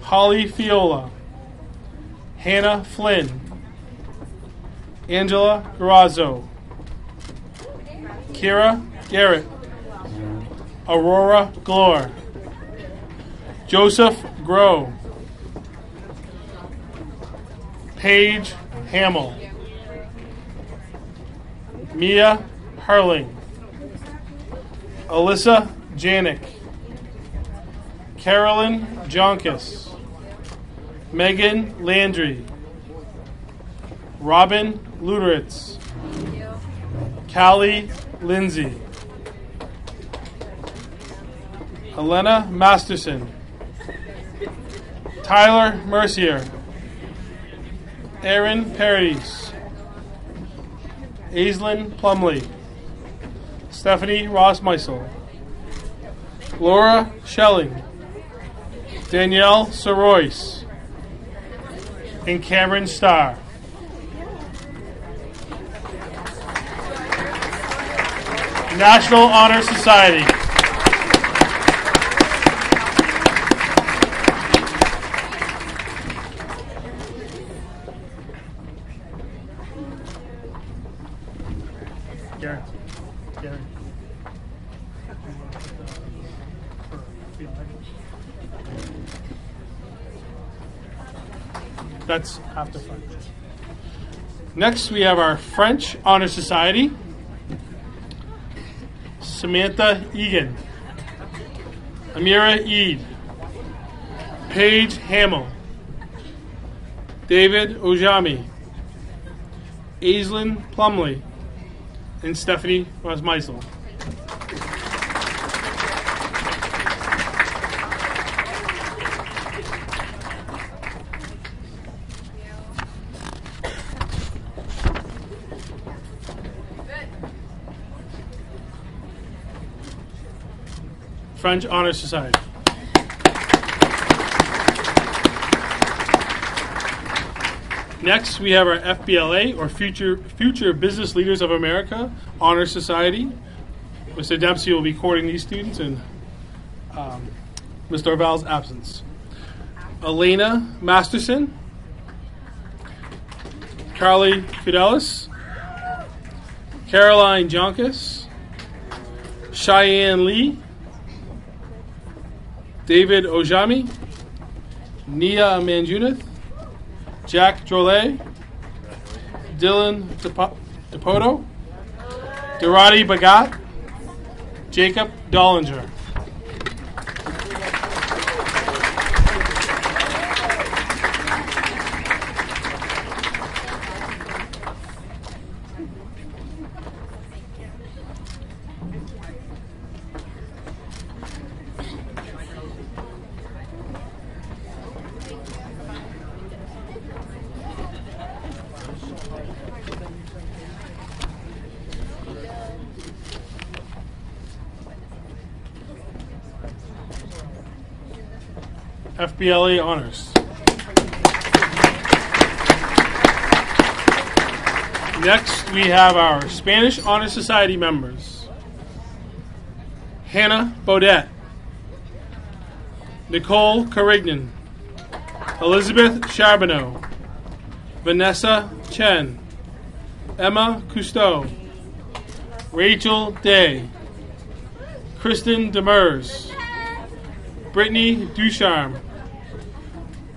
S2: Holly Fiola, Hannah Flynn, Angela Garazzo, Kira Garrett, Aurora Glore, Joseph Groh, Paige Hamill, Mia Herling, Alyssa Janik, Carolyn Jonkus, Megan Landry, Robin Luderitz, Callie Lindsay, Elena Masterson, Tyler Mercier, Aaron Paradis, Aislinn Plumley, Stephanie Ross-Meisel, Laura Schelling, Danielle Sorois, and Cameron Starr. National Honor Society. Gary. That's half the fun. Next, we have our French Honor Society. Samantha Egan, Amira Eid, Paige Hamill, David Ojami, Aislinn Plumley, and Stephanie Ross-Meisel. French Honor Society. Next, we have our FBLA, or Future Business Leaders of America Honor Society. Mr. Dempsey will be courting these students in Ms. Dorval's absence. Elena Masterson, Carly Fidelis, Caroline Jonkus, Cheyenne Lee, David Ojami, Nia Manjunith, Jack Drolet, Dylan DePoto, Durati Bagat, Jacob Dollinger. FBLA Honors. Next, we have our Spanish Honor Society members. Hannah Baudet, Nicole Carignan, Elizabeth Charbonneau, Vanessa Chen, Emma Cousteau, Rachel Day, Kristen Demers, Brittany Ducharme,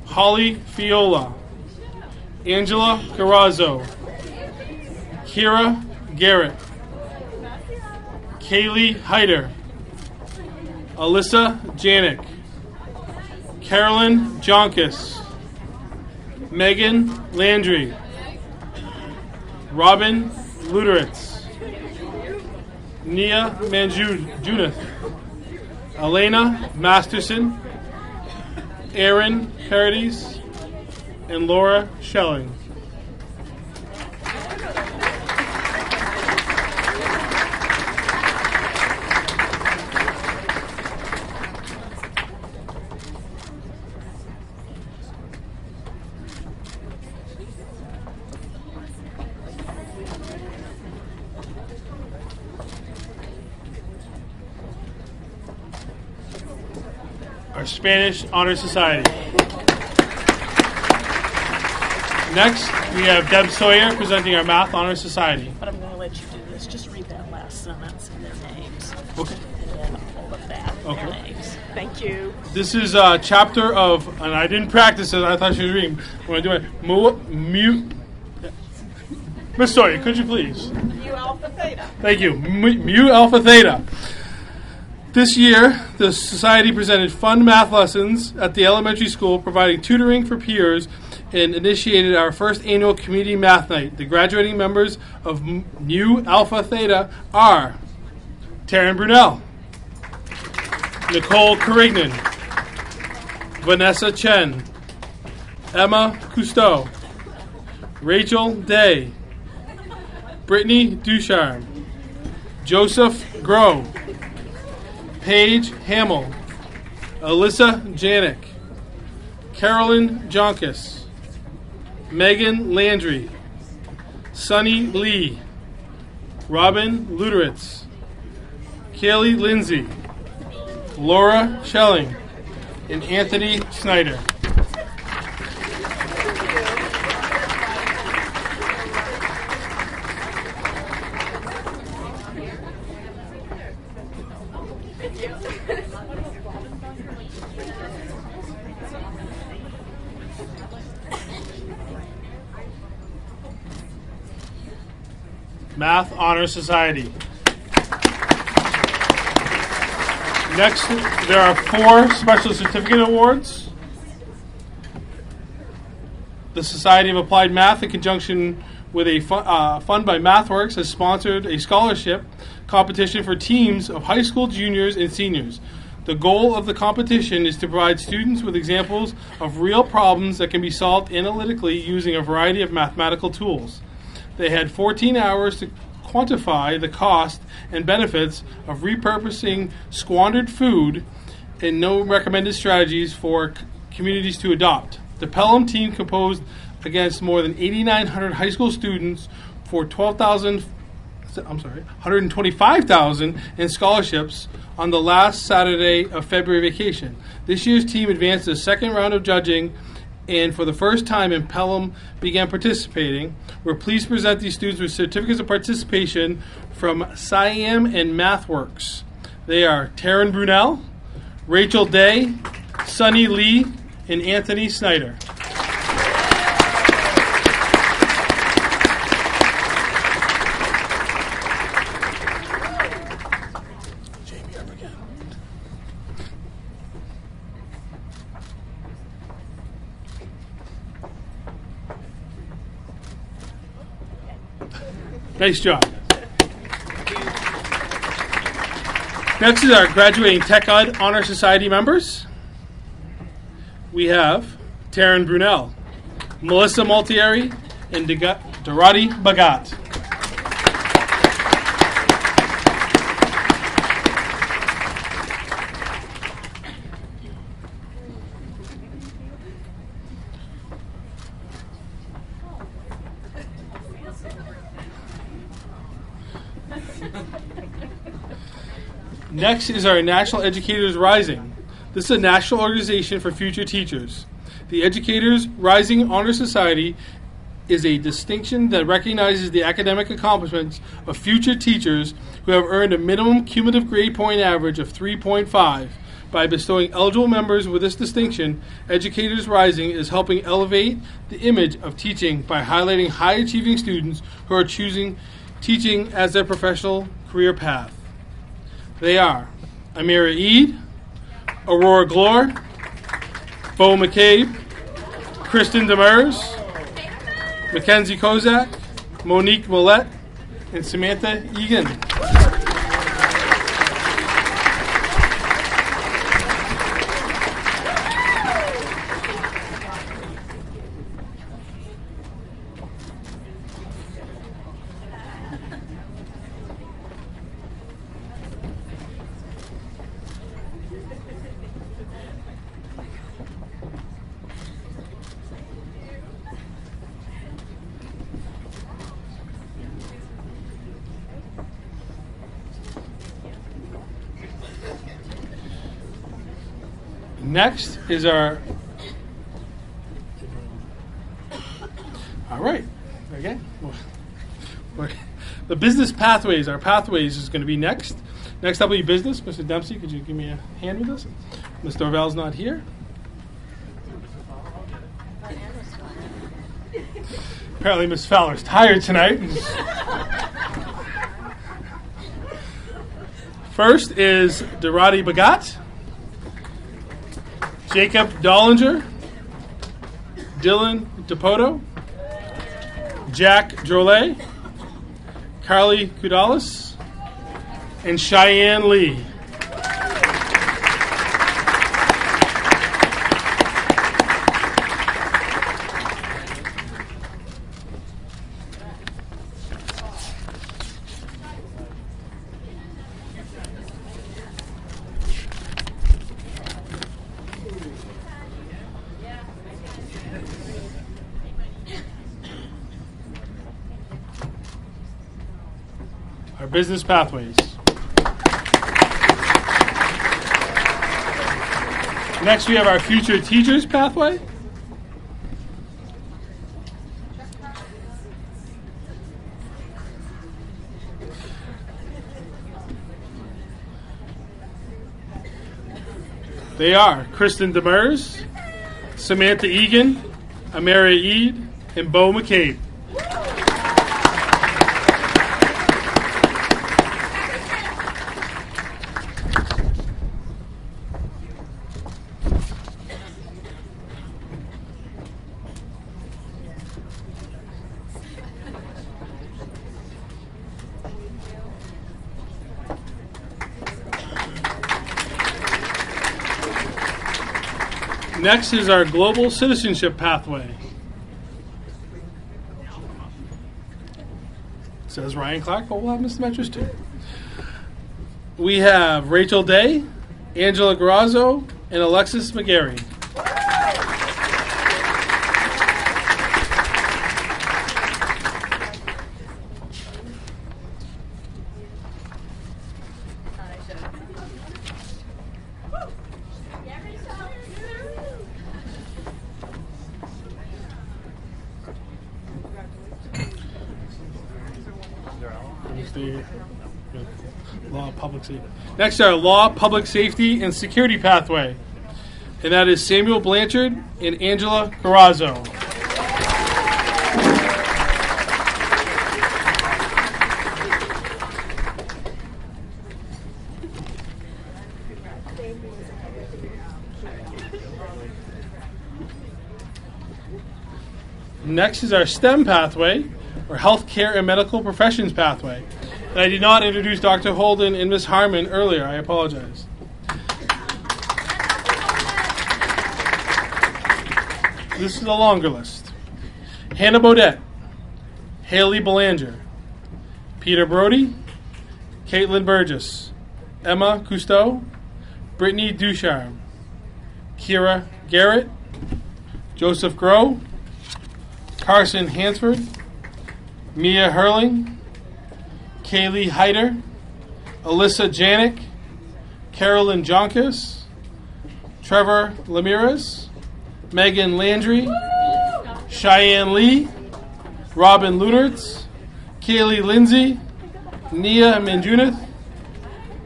S2: Holly Fiola, Angela Carrazzo, Kira Garrett, Kaylee Heider, Alyssa Janik, Carolyn Jonkis, Megan Landry, Robin Luderitz, Nia Manjunith, Elena Masterson, Aaron Paradis, and Laura Schelling. Our Spanish Honor Society. Next, we have Deb Sawyer presenting our Math Honor Society.
S14: But I'm going to let you do this. Just read that last sentence and their names.
S2: Okay.
S14: And then all of that.
S2: Okay.
S14: Their names. Thank you.
S2: This is a chapter of, and I didn't practice it, I thought she was reading. When I do it, Miss Sawyer, could you please?
S14: Mu Alpha Theta.
S2: Thank you. Mu Alpha Theta. This year, the Society presented fun math lessons at the elementary school, providing tutoring for peers, and initiated our first annual community math night. The graduating members of Mu Alpha Theta are Taryn Brunel, Nicole Carignan, Vanessa Chen, Emma Cousteau, Rachel Day, Brittany Ducharme, Joseph Groh, Paige Hamill, Alyssa Janik, Carolyn Jonkis, Megan Landry, Sunny Lee, Robin Luderitz, Kaylee Lindsay, Laura Schelling, and Anthony Snyder. Math Honor Society. Next, there are 4 special certificate awards. The Society of Applied Math, in conjunction with a fund by MathWorks, has sponsored a scholarship competition for teams of high school juniors and seniors. The goal of the competition is to provide students with examples of real problems that can be solved analytically using a variety of mathematical tools. They had 14 hours to quantify the cost and benefits of repurposing squandered food and no recommended strategies for communities to adopt. The Pelham team composed against more than 8,900 high school students for $125,000 in scholarships on the last Saturday of February vacation. This year's team advanced to the second round of judging, and for the first time in Pelham began participating. We're pleased to present these students with certificates of participation from SIAM and MathWorks. They are Taryn Brunel, Rachel Day, Sunny Lee, and Anthony Snyder. Nice job. Next is our graduating Tech Ed Honor Society members. We have Taryn Brunel, Melissa Maltieri, and Dorati Bagat. Next is our National Educators Rising. This is a national organization for future teachers. The Educators Rising Honor Society is a distinction that recognizes the academic accomplishments of future teachers who have earned a minimum cumulative grade point average of 3.5. By bestowing eligible members with this distinction, Educators Rising is helping elevate the image of teaching by highlighting high-achieving students who are choosing teaching as their professional career path. They are Amira Eid, Aurora Glore, Bo McCabe, Kristen Demers, Mackenzie Kozak, Monique Millette, and Samantha Egan. Next is our, all right, again, the business pathways. Our pathways is going to be next. Next up will be business. Mr. Dempsey, could you give me a hand with this? Ms. Dorvell's not here. Apparently Ms. Fowler's tired tonight. First is Dorati Bagat, Jacob Dollinger, Dylan DePoto, Jack Drolet, Carly Kudalis, and Cheyenne Lee. Our business pathways. Next, we have our future teachers pathway. They are Kristen Demers, Samantha Egan, Amara Eid, and Bo McCabe. Next is our global citizenship pathway. It says Ryan Clark, but we'll have Mr. Metros too. We have Rachel Day, Angela Garazzo, and Alexis McGarry. Law, public safety. Next, our law, public safety, and security pathway, and that is Samuel Blanchard and Angela Garazzo. Next is our STEM pathway, or healthcare and medical professions pathway. And I did not introduce Dr. Holden and Ms. Harmon earlier. I apologize. This is a longer list. Hannah Bodette, Haley Belanger, Peter Brody, Caitlin Burgess, Emma Cousteau, Brittany Ducharme, Kira Garrett, Joseph Groh, Carson Hansford, Mia Hurling, Kaylee Heider, Alyssa Janik, Carolyn Jonkis, Trevor Ramirez, Megan Landry, Cheyenne Lee, Robin Lunertz, Kaylee Lindsay, Nia Manjunith,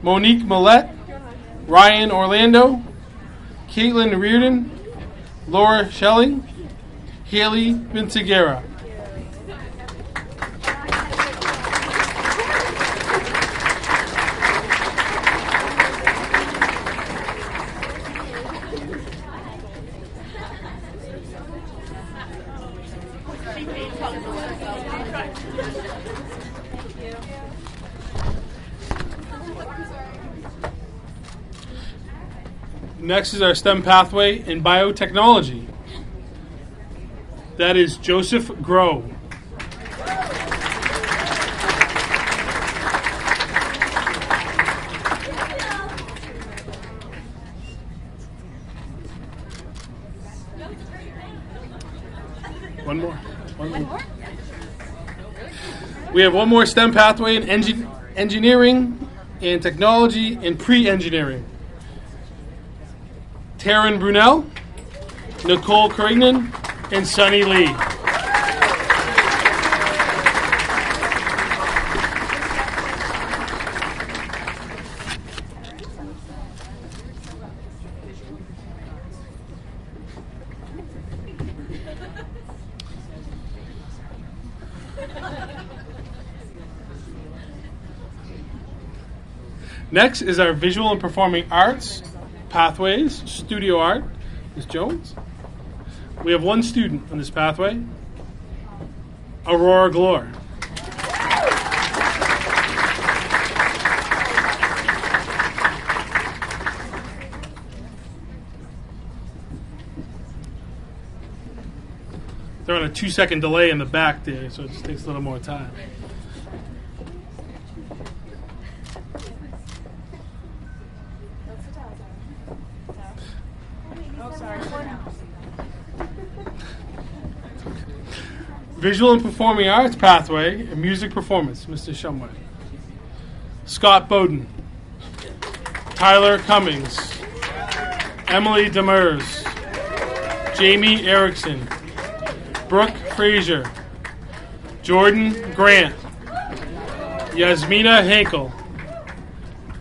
S2: Monique Millette, Ryan Orlando, Caitlin Reardon, Laura Schelling, Haley Vinciguerra. Next is our STEM pathway in biotechnology. That is Joseph Grow. One more. We have one more STEM pathway in engineering and technology and pre-engineering. Taryn Brunel, Nicole Carignan, and Sunny Lee. Next is our visual and performing arts pathways, studio art, Ms. Jones. We have one student on this pathway, Aurora Glore. They're on a 2-second delay in the back there, so it just takes a little more time. Visual and Performing Arts pathway and music performance, Mr. Shumway. Scott Bowden, Tyler Cummings, Emily Demers, Jamie Erickson, Brooke Frazier, Jordan Grant, Yasmina Hankel,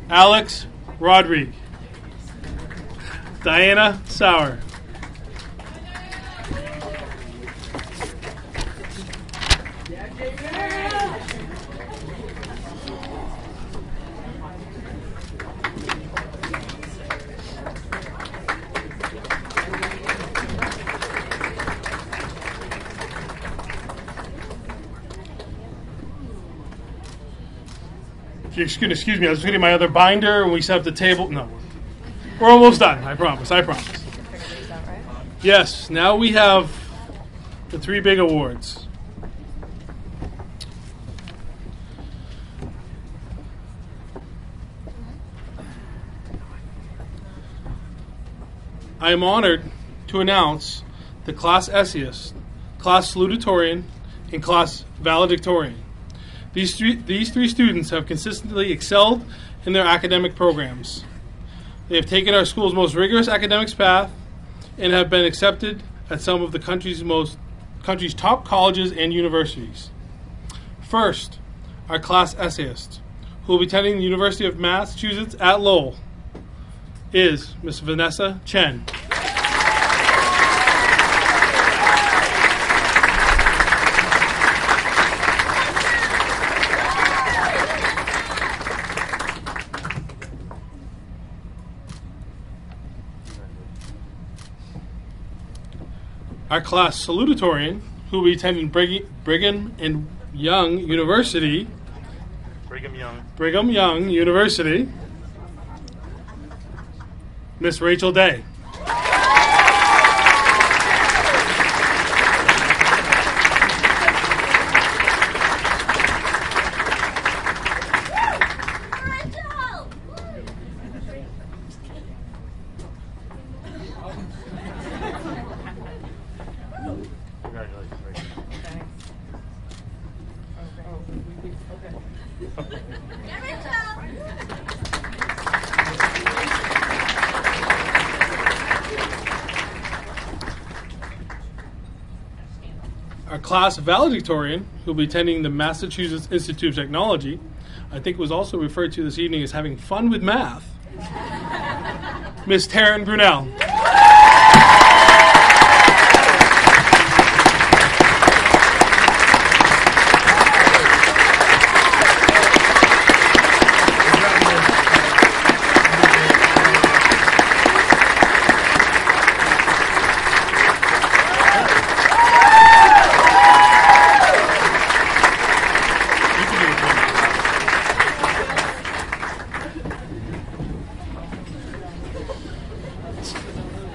S2: Alex Rodrigue, Diana Sauer. If you're excuse me, I was getting my other binder and we set up the table. No, we're almost done. I promise. Yes, now we have the 3 big awards. I am honored to announce the class essayist, class salutatorian, and class valedictorian. These three students have consistently excelled in their academic programs. They have taken our school's most rigorous academics path and have been accepted at some of the country's top colleges and universities. First, our class essayist, who will be attending the University of Massachusetts at Lowell, is Ms. Vanessa Chen. Our class salutatorian, who will be attending Brigham Young University, Miss Rachel Day. class valedictorian who will be attending the Massachusetts Institute of Technology. I think it was also referred to this evening as having fun with math. Miss Taryn Brunel.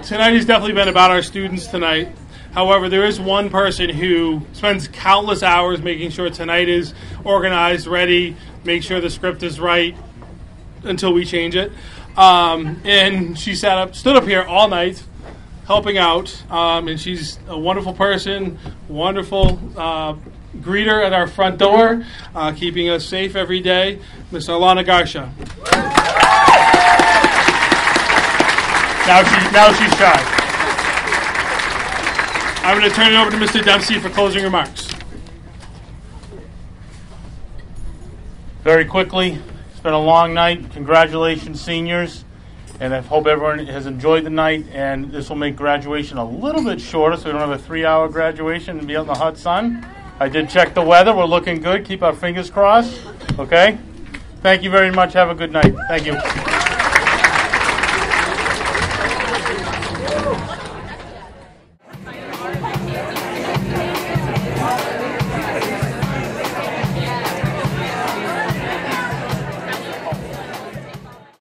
S2: Tonight has definitely been about our students tonight. However, there is one person who spends countless hours making sure tonight is organized, ready, make sure the script is right until we change it. And she stood up here all night helping out. And she's a wonderful person, wonderful greeter at our front door, keeping us safe every day, Miss Alana Garsha. Now she's shy. I'm going to turn it over to Mr. Dempsey for closing remarks. Very quickly, it's been a long night. Congratulations, seniors. And I hope everyone has enjoyed the night. And this will make graduation a little bit shorter so we don't have a 3-hour graduation and be out in the hot sun. I did check the weather. We're looking good. Keep our fingers crossed. Okay? Thank you very much. Have a good night. Thank you.